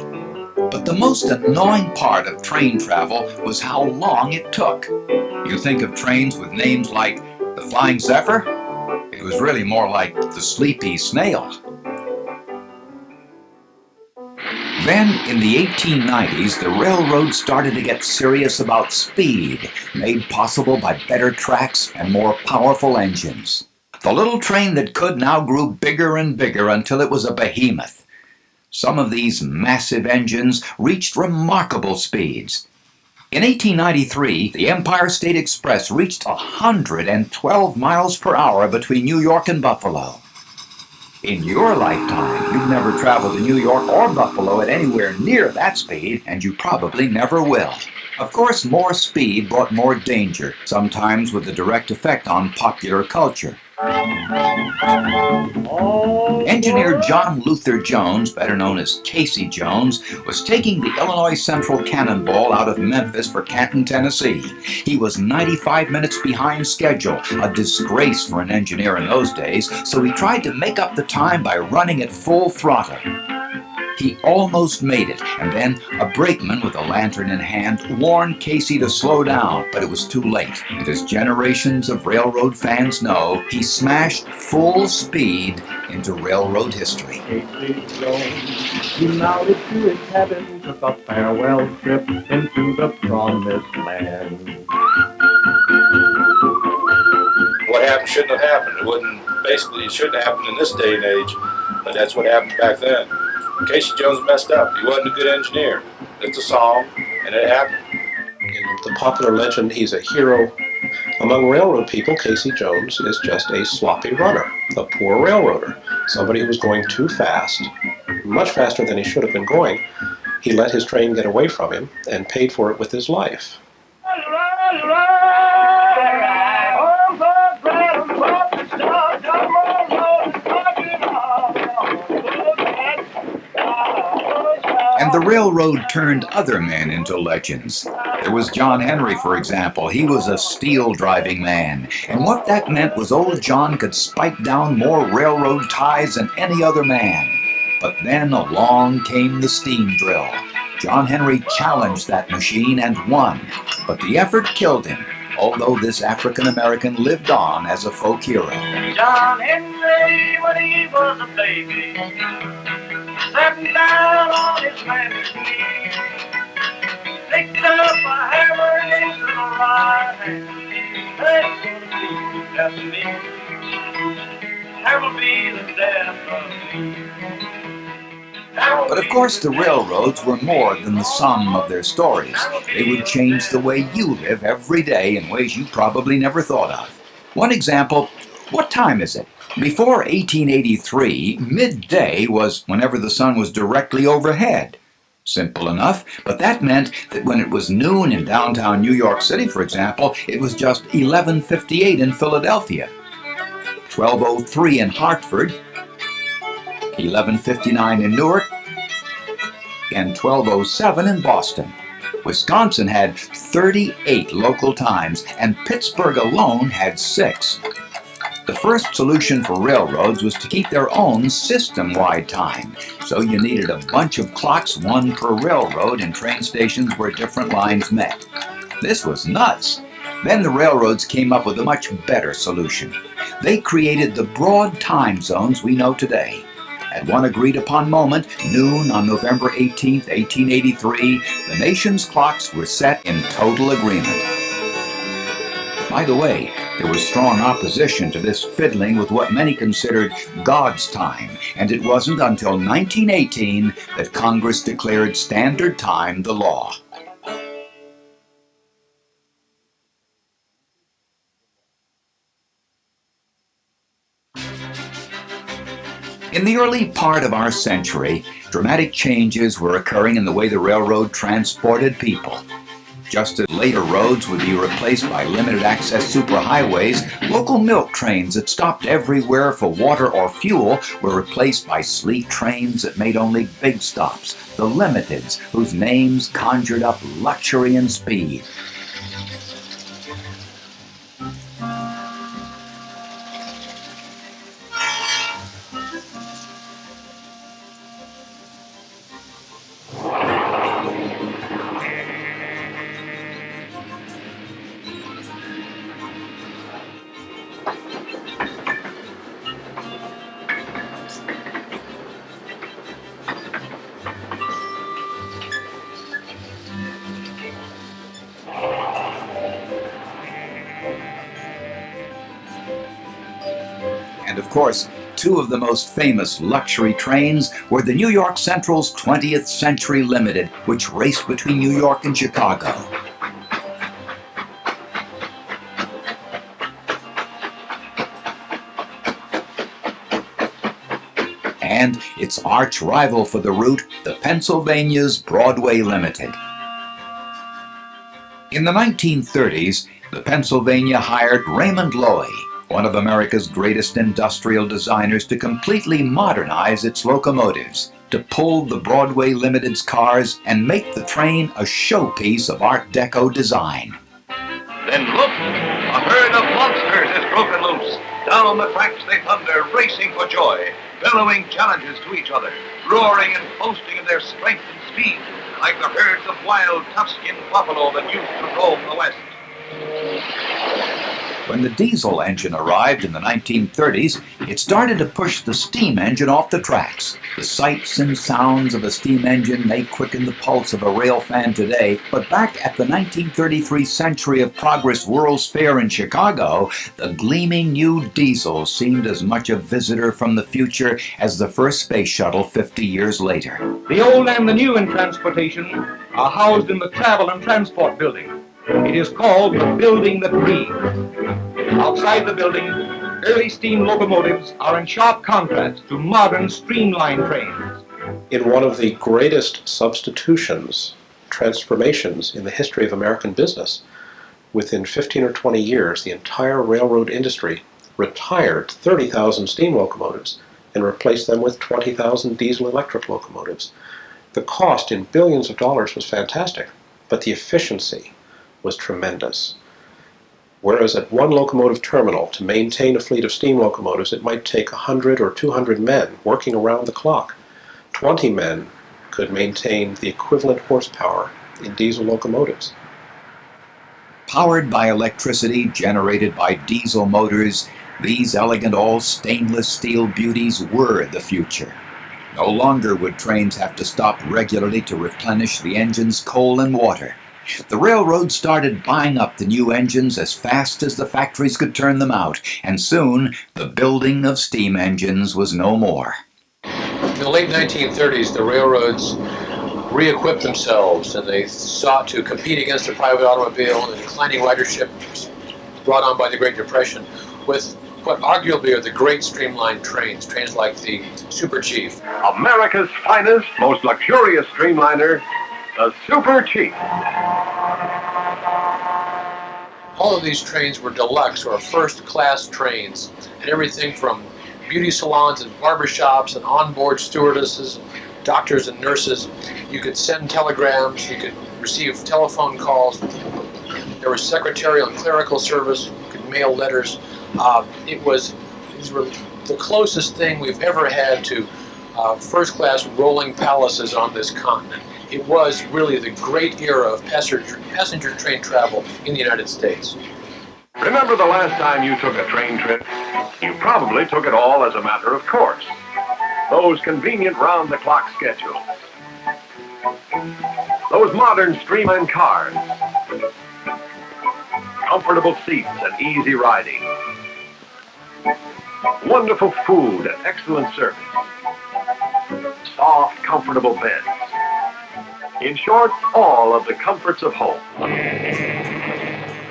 But the most annoying part of train travel was how long it took. You think of trains with names like the Flying Zephyr? It was really more like the Sleepy Snail. Then, in the 1890s, the railroad started to get serious about speed, made possible by better tracks and more powerful engines. The little train that could now grew bigger and bigger until it was a behemoth. Some of these massive engines reached remarkable speeds. In 1893, the Empire State Express reached 112 miles per hour between New York and Buffalo. In your lifetime, you've never traveled to New York or Buffalo at anywhere near that speed, and you probably never will. Of course, more speed brought more danger, sometimes with a direct effect on popular culture. Engineer John Luther Jones, better known as Casey Jones, was taking the Illinois Central Cannonball out of Memphis for Canton, Tennessee. He was 95 minutes behind schedule, a disgrace for an engineer in those days, so he tried to make up the time by running at full throttle. He almost made it, and then a brakeman with a lantern in hand warned Casey to slow down, but it was too late. And as generations of railroad fans know, he smashed full speed into railroad history. Casey Jones, he mounted to his cabin, took a farewell trip into the promised land. What happened shouldn't have happened. It shouldn't have happened in this day and age, but that's what happened back then. Casey Jones messed up. He wasn't a good engineer. It's a song, and it happened. In the popular legend, he's a hero. Among railroad people, Casey Jones is just a sloppy runner, a poor railroader, somebody who was going too fast, much faster than he should have been going. He let his train get away from him and paid for it with his life. And the railroad turned other men into legends. There was John Henry, for example. He was a steel-driving man. And what that meant was old John could spike down more railroad ties than any other man. But then along came the steam drill. John Henry challenged that machine and won. But the effort killed him, although this African-American lived on as a folk hero. John Henry, when he was a baby, sitting down on his mammy's knee, picked up a hammer into the right hand, death of me. There will be the death of me. But of course, the railroads were more than the sum of their stories. They would change the way you live every day in ways you probably never thought of. One example, what time is it? Before 1883, midday was whenever the sun was directly overhead. Simple enough, but that meant that when it was noon in downtown New York City, for example, it was just 11:58 in Philadelphia, 12:03 in Hartford, 11:59 in Newark, and 12:07 in Boston. Wisconsin had 38 local times, and Pittsburgh alone had 6. The first solution for railroads was to keep their own system-wide time. So you needed a bunch of clocks, one per railroad, in train stations where different lines met. This was nuts. Then the railroads came up with a much better solution. They created the broad time zones we know today. At one agreed-upon moment, noon on November 18, 1883, the nation's clocks were set in total agreement. By the way, there was strong opposition to this fiddling with what many considered God's time, and it wasn't until 1918 that Congress declared Standard Time the law. In the early part of our century, dramatic changes were occurring in the way the railroad transported people. Just as later roads would be replaced by limited-access superhighways, local milk trains that stopped everywhere for water or fuel were replaced by sleek trains that made only big stops, the limiteds, whose names conjured up luxury and speed. And of course, two of the most famous luxury trains were the New York Central's 20th Century Limited, which raced between New York and Chicago. And its arch rival for the route, the Pennsylvania's Broadway Limited. In the 1930s, the Pennsylvania hired Raymond Loewy, one of America's greatest industrial designers, to completely modernize its locomotives, to pull the Broadway Limited's cars and make the train a showpiece of Art Deco design. Then look, a herd of monsters is broken loose. Down the tracks they thunder, racing for joy, bellowing challenges to each other, roaring and boasting of their strength and speed, like the herds of wild, tough-skinned buffalo that used to roam the West. When the diesel engine arrived in the 1930s, it started to push the steam engine off the tracks. The sights and sounds of a steam engine may quicken the pulse of a rail fan today, but back at the 1933 Century of Progress World's Fair in Chicago, the gleaming new diesel seemed as much a visitor from the future as the first space shuttle 50 years later. The old and the new in transportation are housed in the Travel and Transport Building. It is called the Building That Breathes. Outside the building, early steam locomotives are in sharp contrast to modern streamlined trains. In one of the greatest substitutions, transformations in the history of American business, within 15 or 20 years, the entire railroad industry retired 30,000 steam locomotives and replaced them with 20,000 diesel-electric locomotives. The cost in billions of dollars was fantastic, but the efficiency was tremendous. Whereas at one locomotive terminal, to maintain a fleet of steam locomotives, it might take 100 or 200 men working around the clock. 20 men could maintain the equivalent horsepower in diesel locomotives. Powered by electricity generated by diesel motors, these elegant all-stainless steel beauties were the future. No longer would trains have to stop regularly to replenish the engine's coal and water. The railroad started buying up the new engines as fast as the factories could turn them out, and soon the building of steam engines was no more. In the late 1930s, the railroads re-equipped themselves, and they sought to compete against the private automobile and the declining ridership brought on by the Great Depression with what arguably are the great streamlined trains like the Super Chief. America's finest, most luxurious streamliner, the Super Chief. All of these trains were deluxe or first-class trains, and everything from beauty salons and barbershops and onboard stewardesses, doctors and nurses. You could send telegrams, you could receive telephone calls. There was secretarial and clerical service, you could mail letters. These were the closest thing we've ever had to first-class rolling palaces on this continent. It was really the great era of passenger train travel in the United States. Remember the last time you took a train trip? You probably took it all as a matter of course. Those convenient round-the-clock schedules. Those modern streamline cars. Comfortable seats and easy riding. Wonderful food and excellent service. Soft, comfortable beds. In short, all of the comforts of home.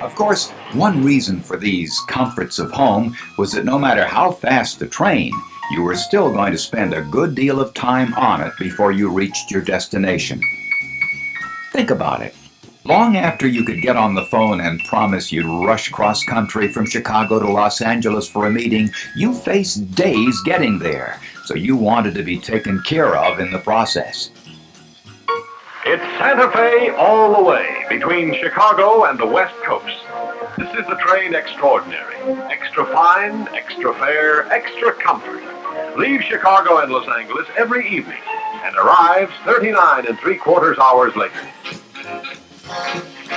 Of course, one reason for these comforts of home was that no matter how fast the train, you were still going to spend a good deal of time on it before you reached your destination. Think about it. Long after you could get on the phone and promise you'd rush cross-country from Chicago to Los Angeles for a meeting, you faced days getting there, so you wanted to be taken care of in the process. It's Santa Fe all the way between Chicago and the West Coast. This is the train extraordinary. Extra fine, extra fair, extra comfort. Leaves Chicago and Los Angeles every evening and arrives 39 3/4 hours later.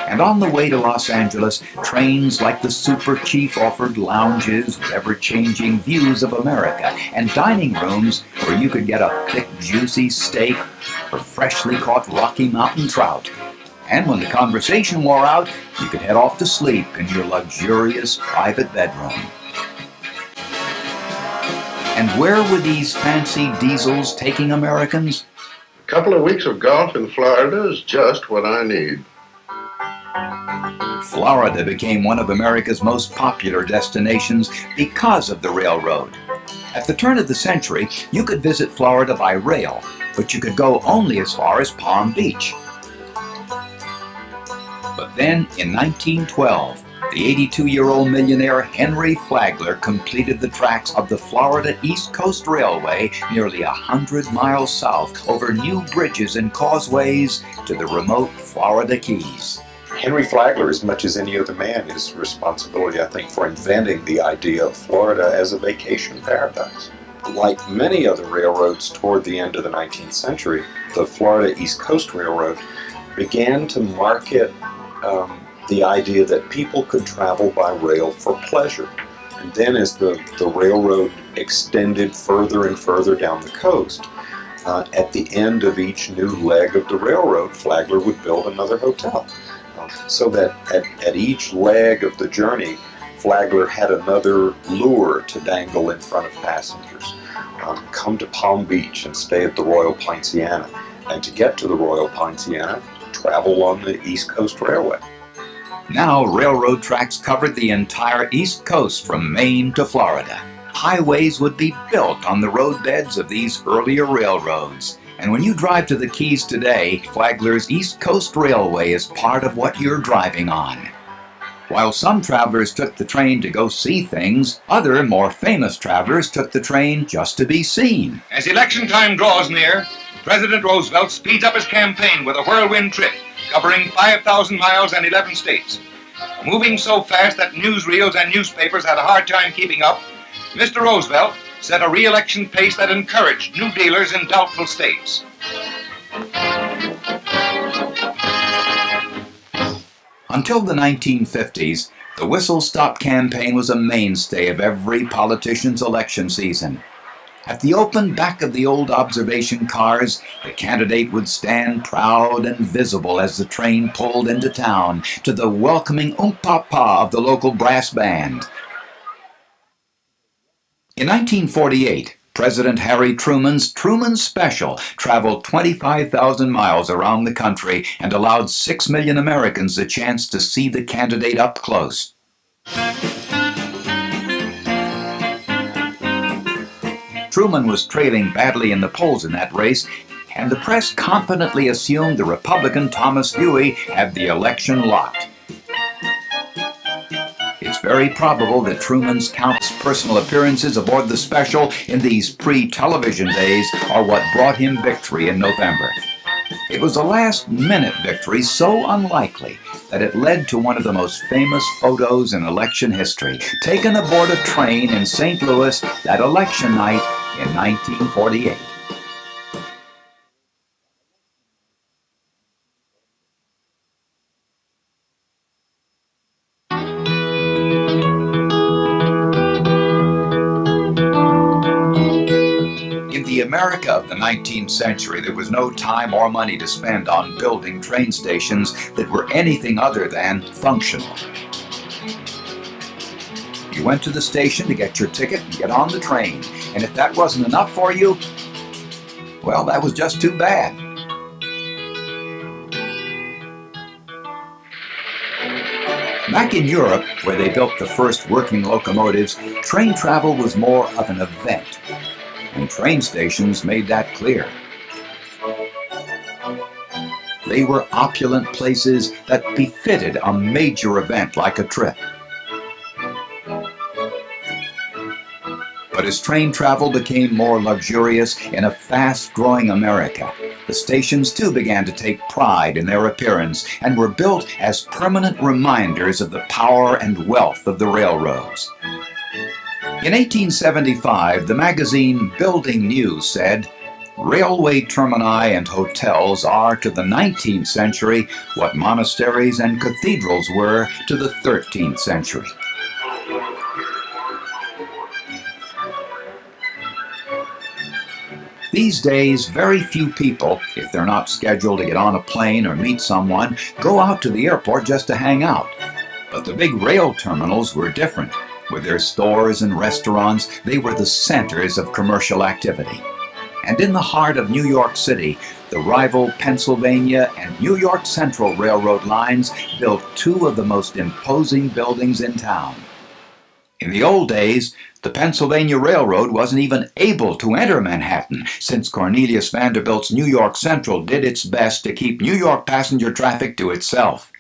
And on the way to Los Angeles, trains like the Super Chief offered lounges with ever-changing views of America and dining rooms where you could get a thick, juicy steak or freshly caught Rocky Mountain trout. And when the conversation wore out, you could head off to sleep in your luxurious private bedroom. And where were these fancy diesels taking Americans? A couple of weeks of golf in Florida is just what I need. Florida became one of America's most popular destinations because of the railroad. At the turn of the century, you could visit Florida by rail, but you could go only as far as Palm Beach. But then, in 1912, the 82-year-old millionaire Henry Flagler completed the tracks of the Florida East Coast Railway nearly 100 miles south over new bridges and causeways to the remote Florida Keys. Henry Flagler, as much as any other man, is responsibility, I think, for inventing the idea of Florida as a vacation paradise. Like many other railroads toward the end of the 19th century, the Florida East Coast Railroad began to market the idea that people could travel by rail for pleasure. And then as the railroad extended further and further down the coast, at the end of each new leg of the railroad, Flagler would build another hotel. So that at each leg of the journey, Flagler had another lure to dangle in front of passengers. Come to Palm Beach and stay at the Royal Poinciana. And to get to the Royal Poinciana, travel on the East Coast Railway. Now, railroad tracks covered the entire East Coast from Maine to Florida. Highways would be built on the roadbeds of these earlier railroads. And when you drive to the Keys today, Flagler's East Coast Railway is part of what you're driving on. While some travelers took the train to go see things, other, more famous travelers took the train just to be seen. As election time draws near, President Roosevelt speeds up his campaign with a whirlwind trip covering 5,000 miles and 11 states. Moving so fast that newsreels and newspapers had a hard time keeping up, Mr. Roosevelt set a re-election pace that encouraged new dealers in doubtful states. Until the 1950s, the whistle-stop campaign was a mainstay of every politician's election season. At the open back of the old observation cars, the candidate would stand proud and visible as the train pulled into town to the welcoming oompah-pah of the local brass band. In 1948, President Harry Truman's Truman Special traveled 25,000 miles around the country and allowed 6 million Americans the chance to see the candidate up close. Truman was trailing badly in the polls in that race, and the press confidently assumed the Republican Thomas Dewey had the election locked. It's very probable that Truman's countless personal appearances aboard the Special in these pre-television days are what brought him victory in November. It was a last-minute victory so unlikely that it led to one of the most famous photos in election history, taken aboard a train in St. Louis that election night in 1948. In the America of the 19th century, there was no time or money to spend on building train stations that were anything other than functional. You went to the station to get your ticket and get on the train, and if that wasn't enough for you, well, that was just too bad. Back in Europe, where they built the first working locomotives, train travel was more of an event, and train stations made that clear. They were opulent places that befitted a major event like a trip. But as train travel became more luxurious in a fast-growing America, the stations too began to take pride in their appearance and were built as permanent reminders of the power and wealth of the railroads. In 1875, the magazine Building News said, "Railway termini and hotels are to the 19th century what monasteries and cathedrals were to the 13th century." These days, very few people, if they're not scheduled to get on a plane or meet someone, go out to the airport just to hang out. But the big rail terminals were different. With their stores and restaurants, they were the centers of commercial activity. And in the heart of New York City, the rival Pennsylvania and New York Central Railroad lines built two of the most imposing buildings in town. In the old days, the Pennsylvania Railroad wasn't even able to enter Manhattan, since Cornelius Vanderbilt's New York Central did its best to keep New York passenger traffic to itself.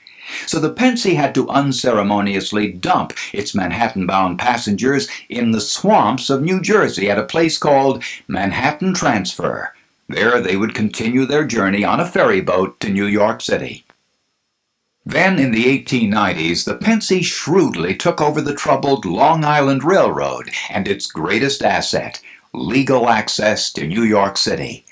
So the Pennsy had to unceremoniously dump its Manhattan-bound passengers in the swamps of New Jersey at a place called Manhattan Transfer. There they would continue their journey on a ferry boat to New York City. Then, in the 1890s, the Pennsy shrewdly took over the troubled Long Island Railroad and its greatest asset, legal access to New York City.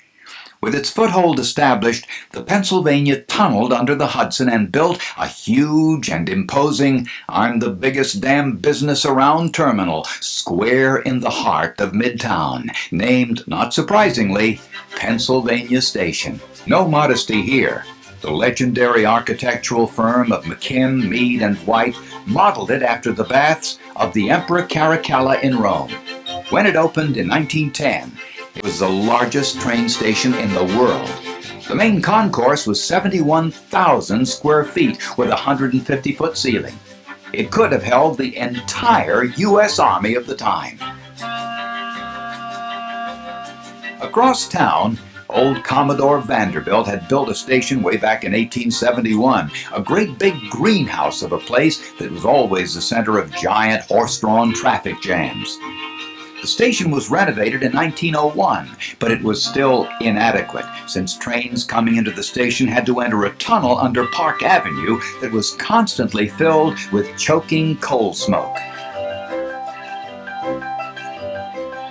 With its foothold established, the Pennsylvania tunneled under the Hudson and built a huge and imposing "I'm the biggest damn business around" terminal, square in the heart of Midtown, named, not surprisingly, Pennsylvania Station. No modesty here. The legendary architectural firm of McKim, Mead, and White modeled it after the baths of the Emperor Caracalla in Rome. When it opened in 1910, it was the largest train station in the world. The main concourse was 71,000 square feet with a 150-foot ceiling. It could have held the entire U.S. Army of the time. Across town, old Commodore Vanderbilt had built a station way back in 1871, a great big greenhouse of a place that was always the center of giant horse-drawn traffic jams. The station was renovated in 1901, but it was still inadequate, since trains coming into the station had to enter a tunnel under Park Avenue that was constantly filled with choking coal smoke.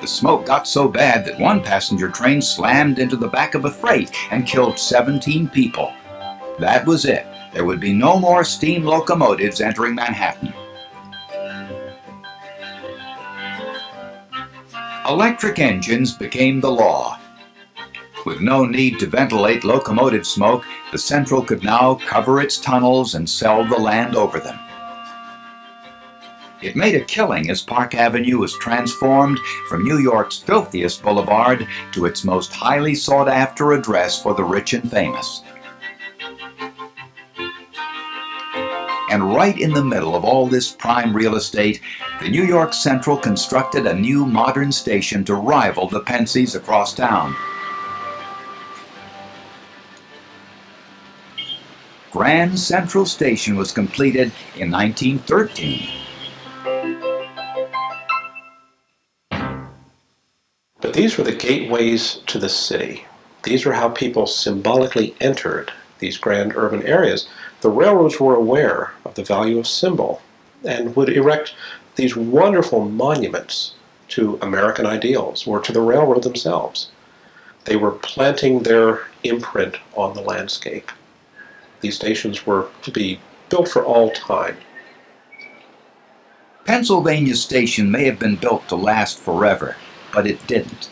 The smoke got so bad that one passenger train slammed into the back of a freight and killed 17 people. That was it. There would be no more steam locomotives entering Manhattan. A Electric engines became the law. With no need to ventilate locomotive smoke, the Central could now cover its tunnels and sell the land over them. It made a killing as Park Avenue was transformed from New York's filthiest boulevard to its most highly sought-after address for the rich and famous. And right in the middle of all this prime real estate, the New York Central constructed a new modern station to rival the Pence's across town. Grand Central Station was completed in 1913. But these were the gateways to the city. These are how people symbolically entered these grand urban areas. The railroads were aware of the value of symbol and would erect these wonderful monuments to American ideals or to the railroad themselves. They were planting their imprint on the landscape. These stations were to be built for all time. Pennsylvania Station may have been built to last forever, but it didn't.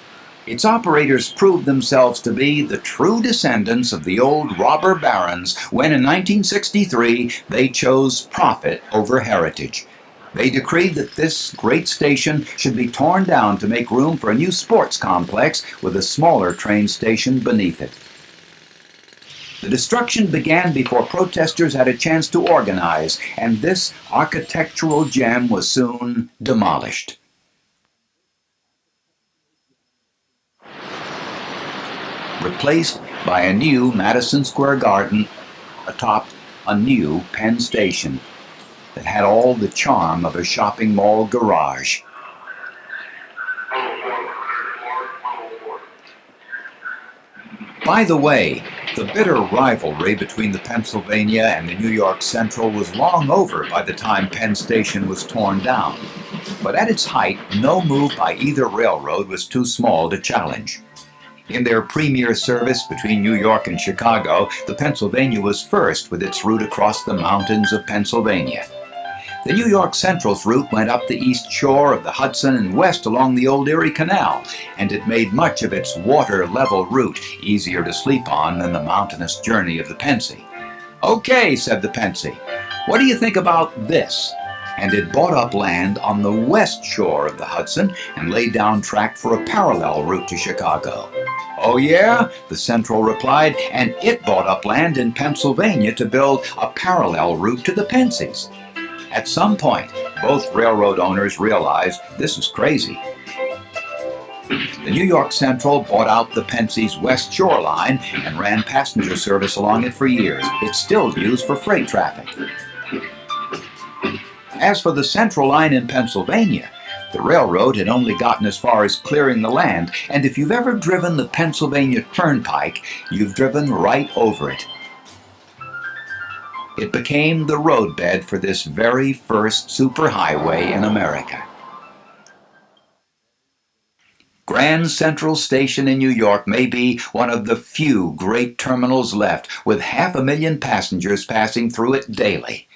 Its operators proved themselves to be the true descendants of the old robber barons when in 1963 they chose profit over heritage. They decreed that this great station should be torn down to make room for a new sports complex with a smaller train station beneath it. The destruction began before protesters had a chance to organize, and this architectural gem was soon demolished. Replaced by a new Madison Square Garden atop a new Penn Station that had all the charm of a shopping mall garage. By the way, the bitter rivalry between the Pennsylvania and the New York Central was long over by the time Penn Station was torn down. But at its height, no move by either railroad was too small to challenge. In their premier service between New York and Chicago, the Pennsylvania was first with its route across the mountains of Pennsylvania. The New York Central's route went up the east shore of the Hudson and west along the old Erie Canal, and it made much of its water-level route easier to sleep on than the mountainous journey of the Pennsy. "Okay," said the Pennsy, "what do you think about this?" And it bought up land on the west shore of the Hudson and laid down track for a parallel route to Chicago. "Oh yeah?" the Central replied, and it bought up land in Pennsylvania to build a parallel route to the Pensy's. At some point, both railroad owners realized this was crazy. The New York Central bought out the Pensy's West Shore line and ran passenger service along it for years. It's still used for freight traffic. As for the Central line in Pennsylvania, the railroad had only gotten as far as clearing the land, and if you've ever driven the Pennsylvania Turnpike, you've driven right over it. It became the roadbed for this very first superhighway in America. Grand Central Station in New York may be one of the few great terminals left, with 500,000 passengers passing through it daily.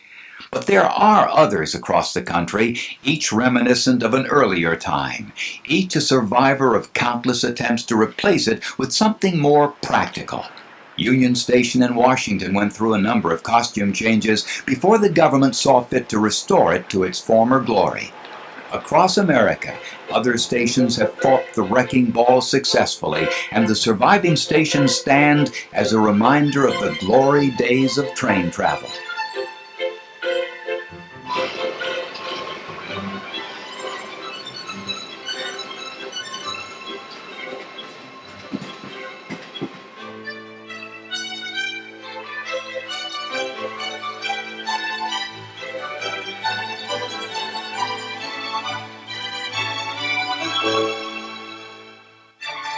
But there are others across the country, each reminiscent of an earlier time, each a survivor of countless attempts to replace it with something more practical. Union Station in Washington went through a number of costume changes before the government saw fit to restore it to its former glory. Across America, other stations have fought the wrecking ball successfully, and the surviving stations stand as a reminder of the glory days of train travel.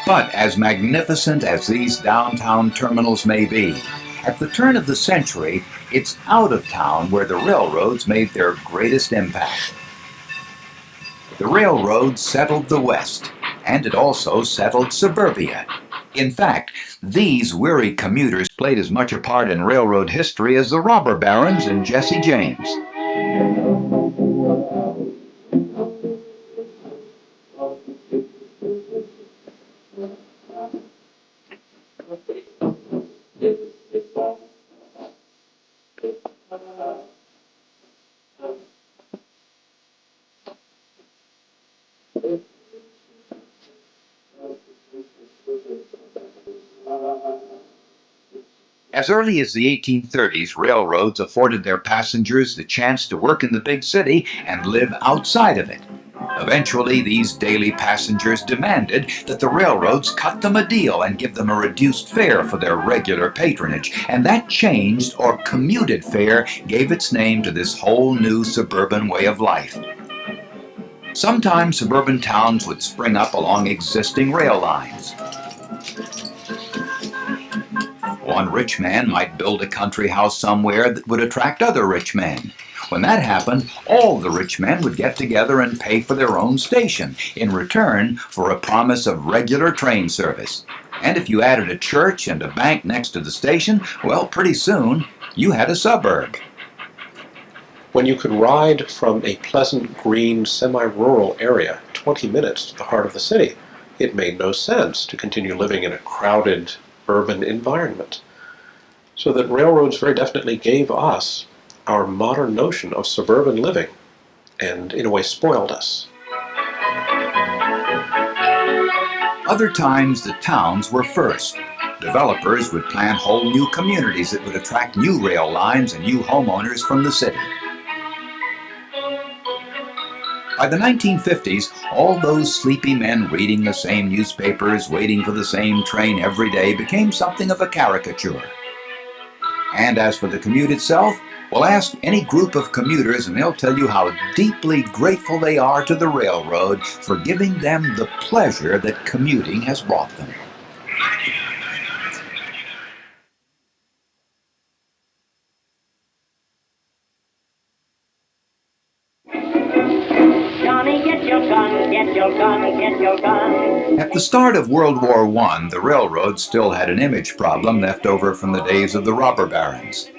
But as magnificent as these downtown terminals may be, at the turn of the century, it's out of town where the railroads made their greatest impact. The railroads settled the West, and it also settled suburbia. In fact, these weary commuters played as much a part in railroad history as the robber barons and Jesse James. As early as the 1830s, railroads afforded their passengers the chance to work in the big city and live outside of it. Eventually, these daily passengers demanded that the railroads cut them a deal and give them a reduced fare for their regular patronage, and that changed or commuted fare gave its name to this whole new suburban way of life. Sometimes suburban towns would spring up along existing rail lines. One rich man might build a country house somewhere that would attract other rich men. When that happened, all the rich men would get together and pay for their own station, in return for a promise of regular train service. And if you added a church and a bank next to the station, well, pretty soon you had a suburb. When you could ride from a pleasant, green, semi-rural area 20 minutes to the heart of the city, it made no sense to continue living in a crowded, urban environment. So that railroads very definitely gave us our modern notion of suburban living, and in a way spoiled us. Other times the towns were first. Developers would plan whole new communities that would attract new rail lines and new homeowners from the city. By the 1950s, all those sleepy men reading the same newspapers, waiting for the same train every day, became something of a caricature. And as for the commute itself, well, ask any group of commuters and they'll tell you how deeply grateful they are to the railroad for giving them the pleasure that commuting has brought them. Johnny, get your gun, get your gun, get your gun. At the start of World War I, the railroad still had an image problem left over from the days of the robber barons.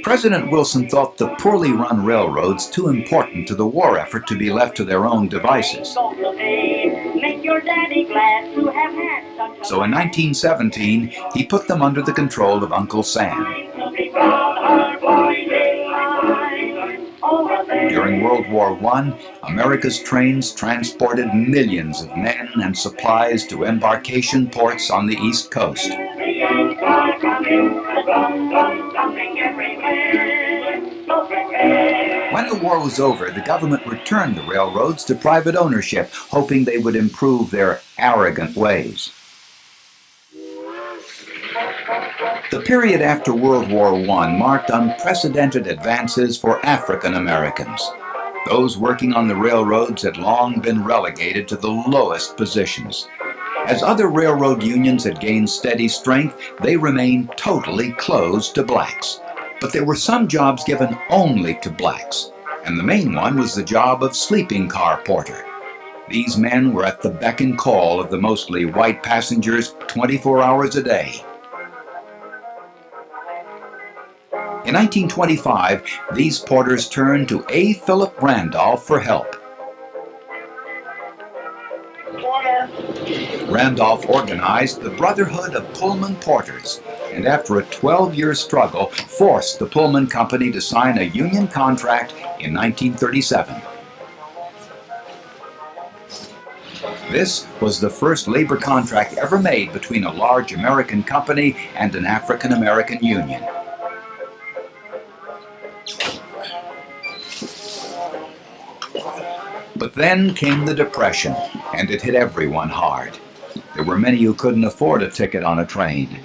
President Wilson thought the poorly run railroads too important to the war effort to be left to their own devices. So in 1917, he put them under the control of Uncle Sam. During World War I, America's trains transported millions of men and supplies to embarkation ports on the East Coast. When the war was over, the government returned the railroads to private ownership, hoping they would improve their arrogant ways. The period after World War I marked unprecedented advances for African Americans. Those working on the railroads had long been relegated to the lowest positions. As other railroad unions had gained steady strength, they remained totally closed to blacks. But there were some jobs given only to blacks, and the main one was the job of sleeping car porter. These men were at the beck and call of the mostly white passengers 24 hours a day. In 1925, these porters turned to A. Philip Randolph for help. Randolph organized the Brotherhood of Pullman Porters, and after a 12-year struggle, forced the Pullman Company to sign a union contract in 1937. This was the first labor contract ever made between a large American company and an African American union. But then came the Depression, and it hit everyone hard. There were many who couldn't afford a ticket on a train.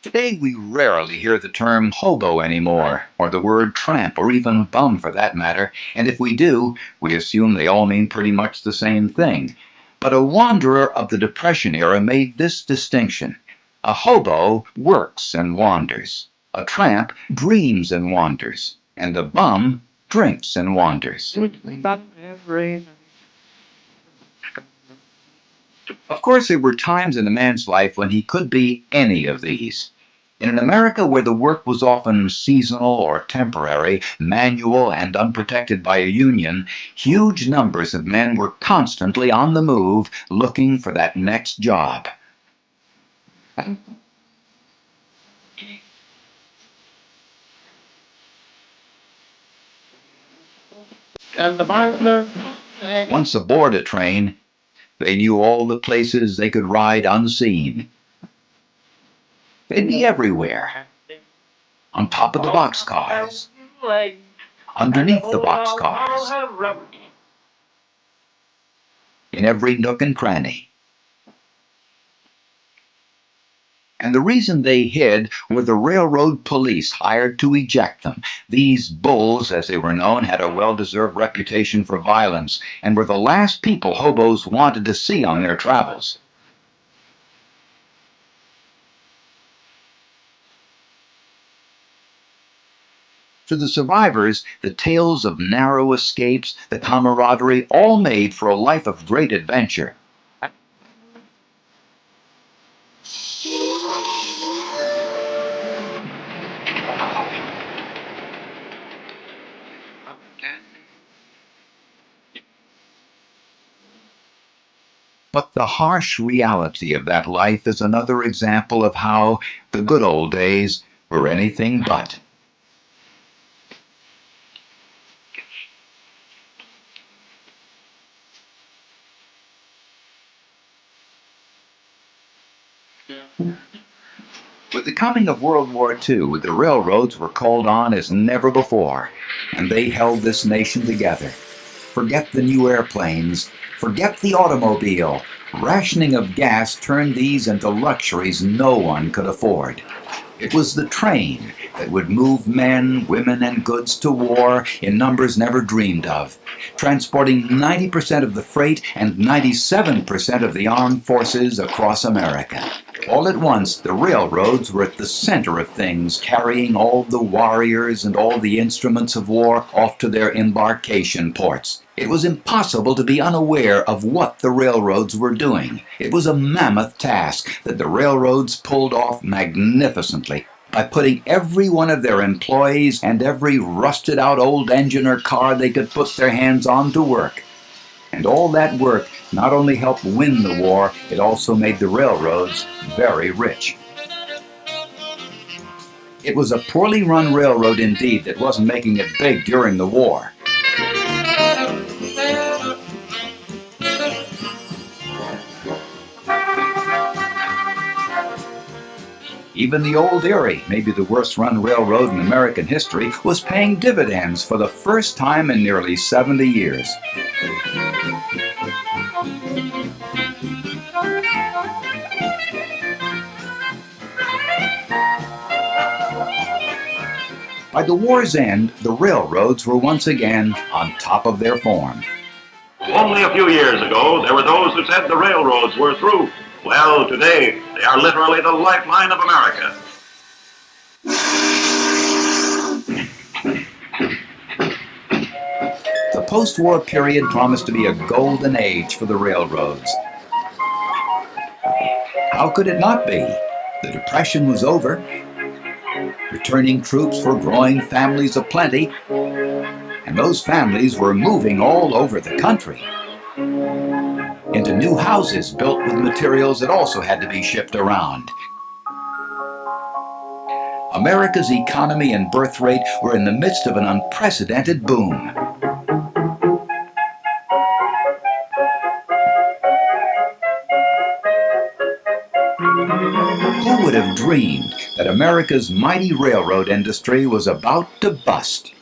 Today we rarely hear the term hobo anymore, or the word tramp, or even bum for that matter, and if we do, we assume they all mean pretty much the same thing. But a wanderer of the Depression era made this distinction. A hobo works and wanders. A tramp dreams and wanders. And a bum drinks and wanders. Of course, there were times in a man's life when he could be any of these. In an America where the work was often seasonal or temporary, manual and unprotected by a union, huge numbers of men were constantly on the move looking for that next job. And the miner Once aboard a train, they knew all the places they could ride unseen. They'd be everywhere. On top of the boxcars, underneath the boxcars, in every nook and cranny. And the reason they hid were the railroad police hired to eject them. These bulls, as they were known, had a well-deserved reputation for violence and were the last people hobos wanted to see on their travels. To the survivors, the tales of narrow escapes, the camaraderie, all made for a life of great adventure. But the harsh reality of that life is another example of how the good old days were anything but. With the coming of World War II, the railroads were called on as never before, and they held this nation together. Forget the new airplanes, forget the automobile. Rationing of gas turned these into luxuries no one could afford. It was the train that would move men, women, and goods to war in numbers never dreamed of, transporting 90% of the freight and 97% of the armed forces across America. All at once, the railroads were at the center of things, carrying all the warriors and all the instruments of war off to their embarkation ports. It was impossible to be unaware of what the railroads were doing. It was a mammoth task that the railroads pulled off magnificently by putting every one of their employees and every rusted-out old engine or car they could put their hands on to work. And all that work not only helped win the war, it also made the railroads very rich. It was a poorly run railroad indeed that wasn't making it big during the war. Even the old Erie, maybe the worst-run railroad in American history, was paying dividends for the first time in nearly 70 years. By the war's end, the railroads were once again on top of their form. Only a few years ago, there were those who said the railroads were through. Well, today, they are literally the lifeline of America. The post-war period promised to be a golden age for the railroads. How could it not be? The Depression was over. Returning troops were growing families of plenty, and those families were moving all over the country into new houses built with materials that also had to be shipped around. America's economy and birth rate were in the midst of an unprecedented boom. Who would have dreamed that America's mighty railroad industry was about to bust?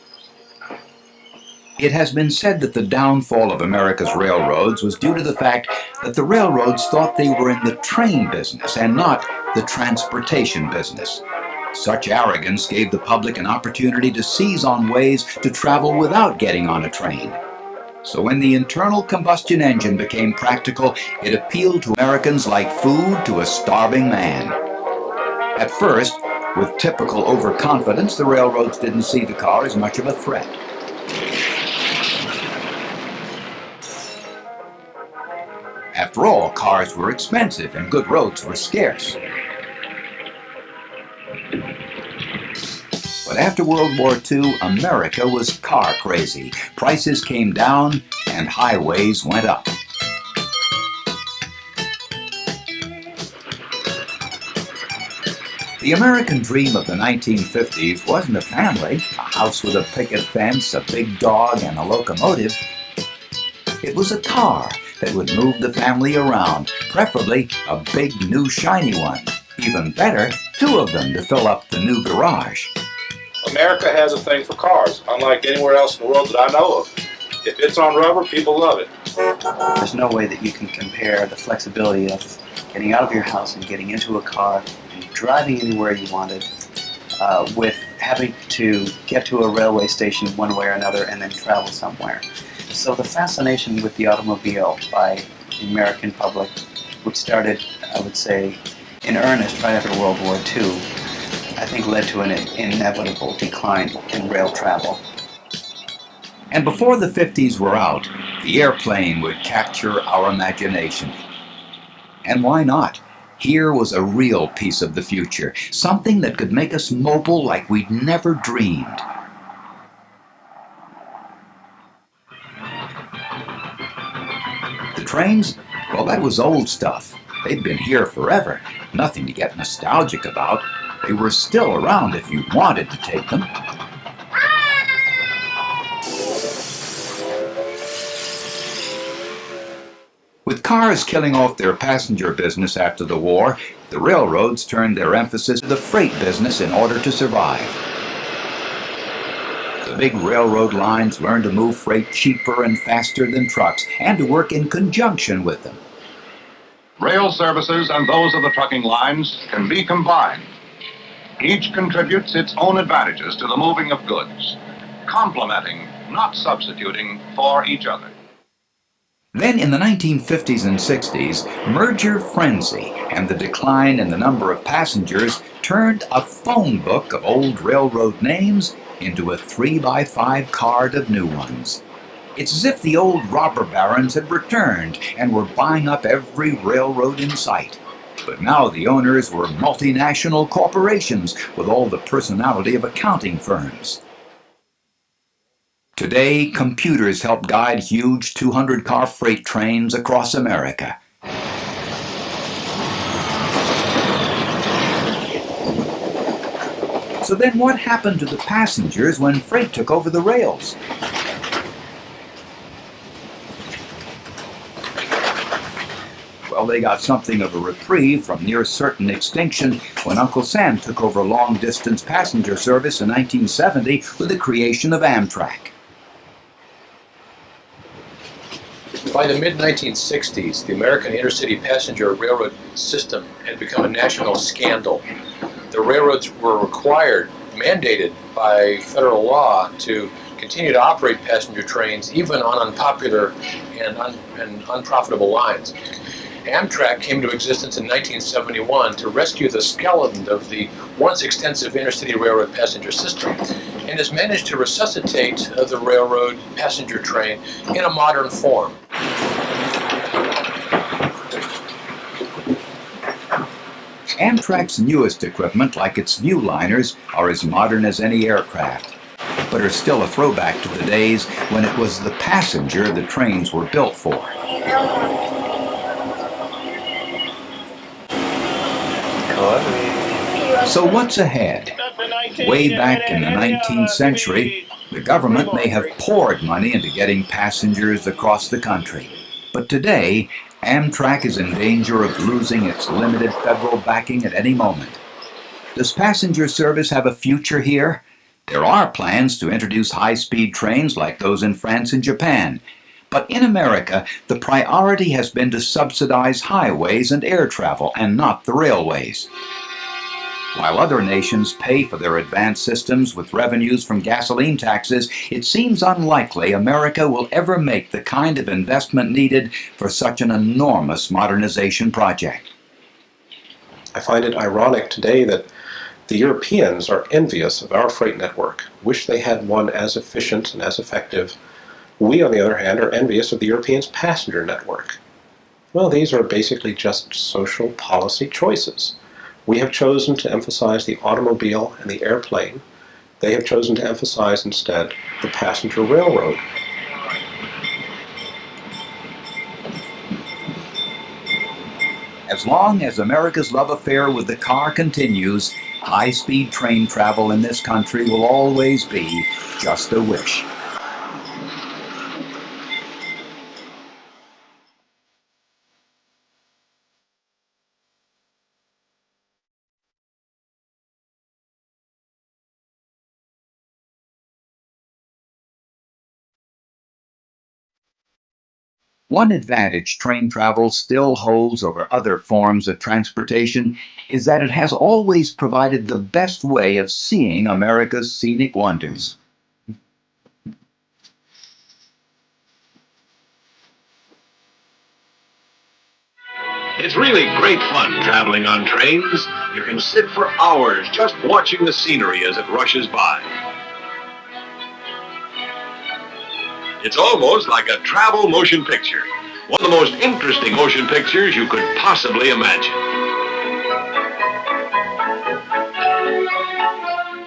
It has been said that the downfall of America's railroads was due to the fact that the railroads thought they were in the train business and not the transportation business. Such arrogance gave the public an opportunity to seize on ways to travel without getting on a train. So when the internal combustion engine became practical, it appealed to Americans like food to a starving man. At first, with typical overconfidence, the railroads didn't see the car as much of a threat. After all, cars were expensive and good roads were scarce. But after World War II, America was car crazy. Prices came down and highways went up. The American dream of the 1950s wasn't a family, a house with a picket fence, a big dog, and a locomotive. It was a car that would move the family around, preferably a big new shiny one. Even better, 2 of them to fill up the new garage. America has a thing for cars, unlike anywhere else in the world that I know of. If it's on rubber, people love it. There's no way that you can compare the flexibility of getting out of your house and getting into a car and driving anywhere you wanted with having to get to a railway station one way or another and then travel somewhere. So the fascination with the automobile by the American public, which started, I would say, in earnest right after World War II, I think led to an inevitable decline in rail travel. And before the 50s were out, the airplane would capture our imagination. And why not? Here was a real piece of the future, something that could make us mobile like we'd never dreamed. The trains? Well, that was old stuff. They'd been here forever. Nothing to get nostalgic about. They were still around if you wanted to take them. With cars killing off their passenger business after the war, the railroads turned their emphasis to the freight business in order to survive. The big railroad lines learned to move freight cheaper and faster than trucks, and to work in conjunction with them. Rail services and those of the trucking lines can be combined. Each contributes its own advantages to the moving of goods, complementing, not substituting, for each other. Then in the 1950s and 60s, merger frenzy and the decline in the number of passengers turned a phone book of old railroad names into a 3x5 card of new ones. It's as if the old robber barons had returned and were buying up every railroad in sight. But now the owners were multinational corporations with all the personality of accounting firms. Today, computers help guide huge 200-car freight trains across America. So then what happened to the passengers when freight took over the rails? Well, they got something of a reprieve from near certain extinction when Uncle Sam took over long-distance passenger service in 1970 with the creation of Amtrak. By the mid-1960s, the American intercity passenger railroad system had become a national scandal. The railroads were required, mandated by federal law, to continue to operate passenger trains even on unpopular and unprofitable lines. Amtrak came to existence in 1971 to rescue the skeleton of the once extensive intercity railroad passenger system, and has managed to resuscitate the railroad passenger train in a modern form. Amtrak's newest equipment, like its Viewliners, are as modern as any aircraft, but are still a throwback to the days when it was the passenger the trains were built for. So what's ahead? Way back in the 19th century, the government may have poured money into getting passengers across the country. But today, Amtrak is in danger of losing its limited federal backing at any moment. Does passenger service have a future here? There are plans to introduce high-speed trains like those in France and Japan. But in America, the priority has been to subsidize highways and air travel and not the railways. While other nations pay for their advanced systems with revenues from gasoline taxes, it seems unlikely America will ever make the kind of investment needed for such an enormous modernization project. I find it ironic today that the Europeans are envious of our freight network, wish they had one as efficient and as effective. We, on the other hand, are envious of the Europeans' passenger network. Well, these are basically just social policy choices. We have chosen to emphasize the automobile and the airplane. They have chosen to emphasize instead the passenger railroad. As long as America's love affair with the car continues, high-speed train travel in this country will always be just a wish. One advantage train travel still holds over other forms of transportation is that it has always provided the best way of seeing America's scenic wonders. It's really great fun traveling on trains. You can sit for hours just watching the scenery as it rushes by. It's almost like a travel motion picture. One of the most interesting motion pictures you could possibly imagine.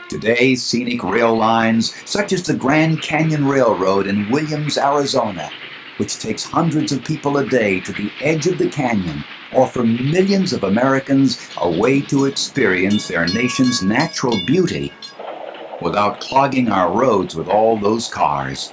Today's scenic rail lines, such as the Grand Canyon Railroad in Williams, Arizona, which takes hundreds of people a day to the edge of the canyon, offer millions of Americans a way to experience their nation's natural beauty without clogging our roads with all those cars.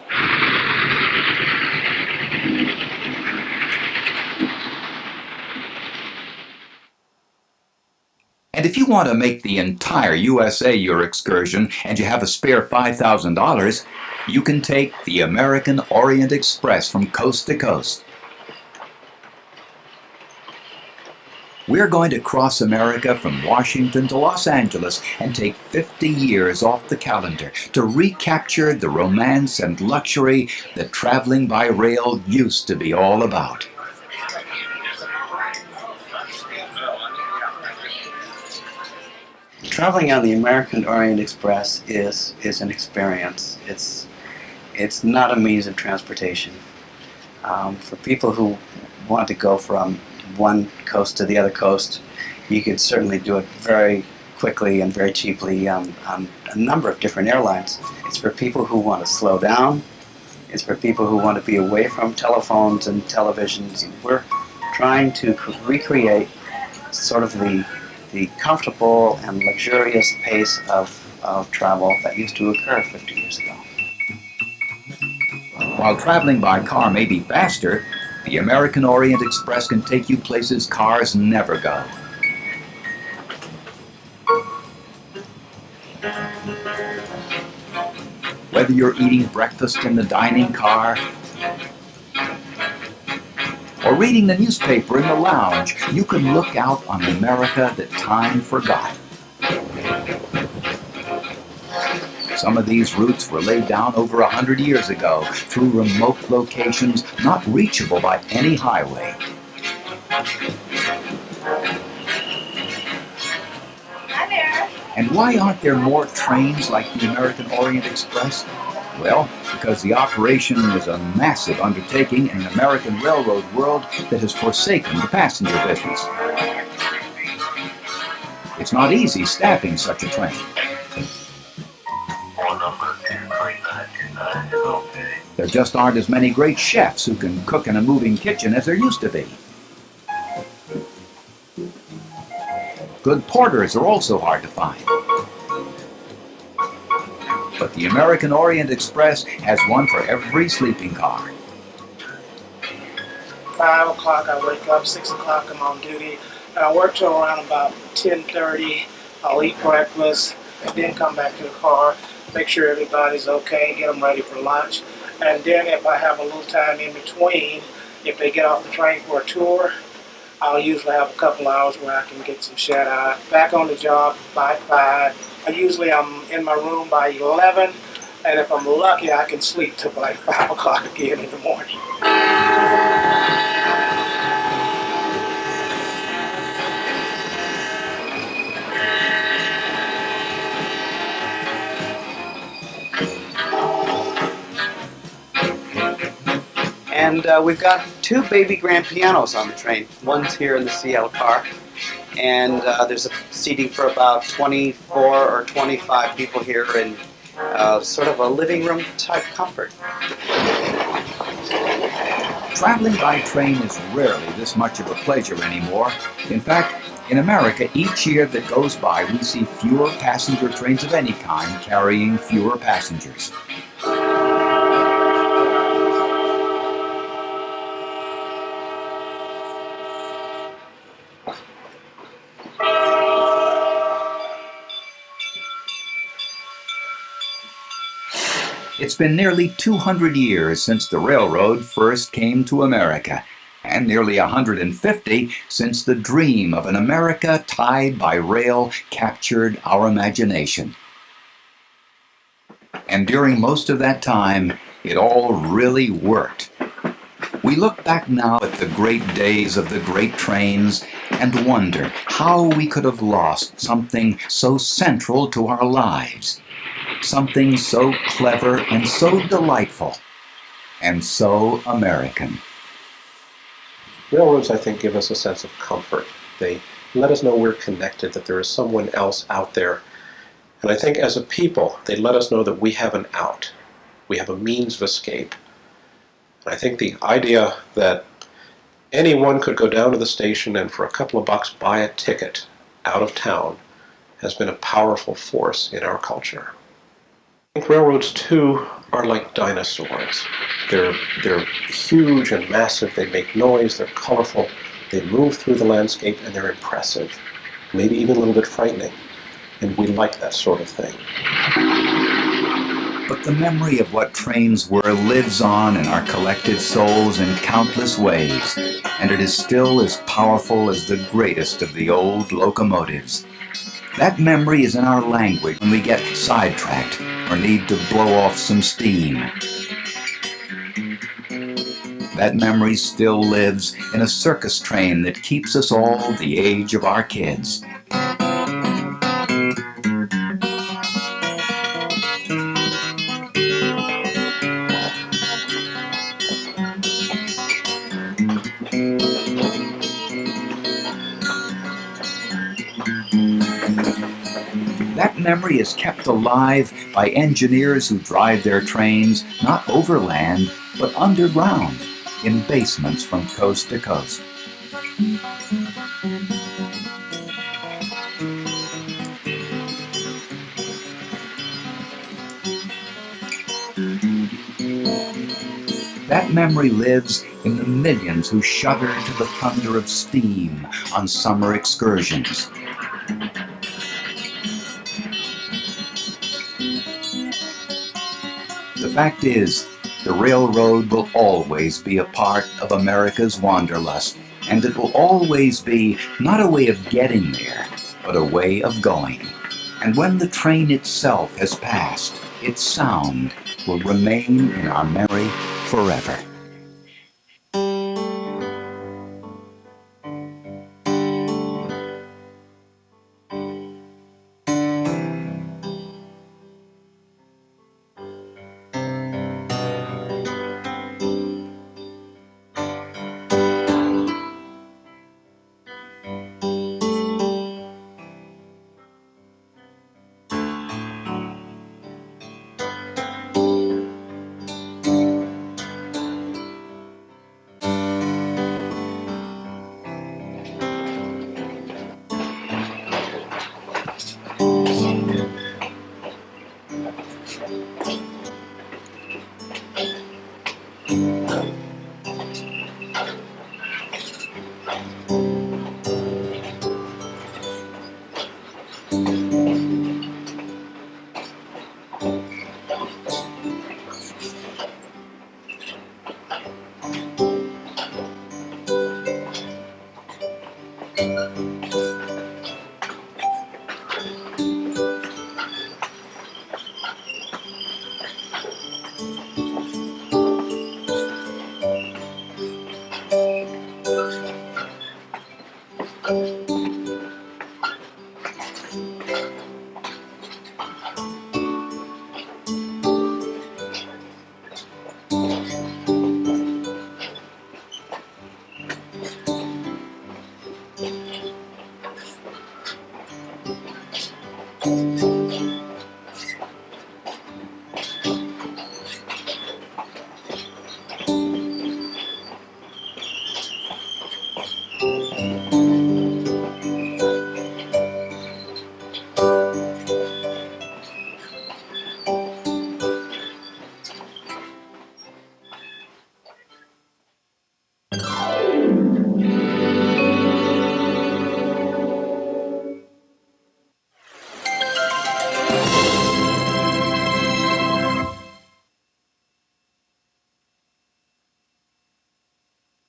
And if you want to make the entire USA your excursion and you have a spare $5,000, you can take the American Orient Express from coast to coast. We're going to cross America from Washington to Los Angeles and take 50 years off the calendar to recapture the romance and luxury that traveling by rail used to be all about. Traveling on the American Orient Express is an experience. It's not a means of transportation. For people who want to go from one coast to the other coast, you could certainly do it very quickly and very cheaply on a number of different airlines. It's for people who want to slow down. It's for people who want to be away from telephones and televisions. We're trying to recreate sort of the comfortable and luxurious pace of travel that used to occur 50 years ago. While traveling by car may be faster, the American Orient Express can take you places cars never go. Whether you're eating breakfast in the dining car or reading the newspaper in the lounge, you can look out on America that time forgot. Some of these routes were laid down over 100 years ago through remote locations not reachable by any highway. Hi there. And why aren't there more trains like the American Orient Express? Well, because the operation is a massive undertaking in an American railroad world that has forsaken the passenger business. It's not easy staffing such a train. There just aren't as many great chefs who can cook in a moving kitchen as there used to be. Good porters are also hard to find. But the American Orient Express has one for every sleeping car. 5 o'clock I wake up, 6 o'clock I'm on duty, and I work till around about 10:30. I'll eat breakfast and then come back to the car, make sure everybody's okay, get them ready for lunch. And then if I have a little time in between, if they get off the train for a tour, I'll usually have a couple hours where I can get some shut-eye. Back on the job by 5. Usually I'm in my room by 11, and if I'm lucky I can sleep till like 5 o'clock again in the morning. And we've got 2 baby grand pianos on the train. One's here in the CL car, and there's a seating for about 24 or 25 people here in sort of a living room type comfort. Traveling by train is rarely this much of a pleasure anymore. In fact, in America, each year that goes by, we see fewer passenger trains of any kind carrying fewer passengers. It's been nearly 200 years since the railroad first came to America, and nearly 150 since the dream of an America tied by rail captured our imagination. And during most of that time, it all really worked. We look back now at the great days of the great trains and wonder how we could have lost something so central to our lives, something so clever and so delightful, and so American. Railroads, I think, give us a sense of comfort. They let us know we're connected, that there is someone else out there. And I think as a people, they let us know that we have an out. We have a means of escape. And I think the idea that anyone could go down to the station and for a couple of bucks buy a ticket out of town has been a powerful force in our culture. I think railroads, too, are like dinosaurs. They're huge and massive, they make noise, they're colorful, they move through the landscape, and they're impressive, maybe even a little bit frightening. And we like that sort of thing. But the memory of what trains were lives on in our collective souls in countless ways, and it is still as powerful as the greatest of the old locomotives. That memory is in our language when we get sidetracked or need to blow off some steam. That memory still lives in a circus train that keeps us all the age of our kids. That memory is kept alive by engineers who drive their trains not overland, but underground, in basements from coast to coast. That memory lives in the millions who shudder to the thunder of steam on summer excursions. The fact is, the railroad will always be a part of America's wanderlust, and it will always be not a way of getting there, but a way of going. And when the train itself has passed, its sound will remain in our memory forever.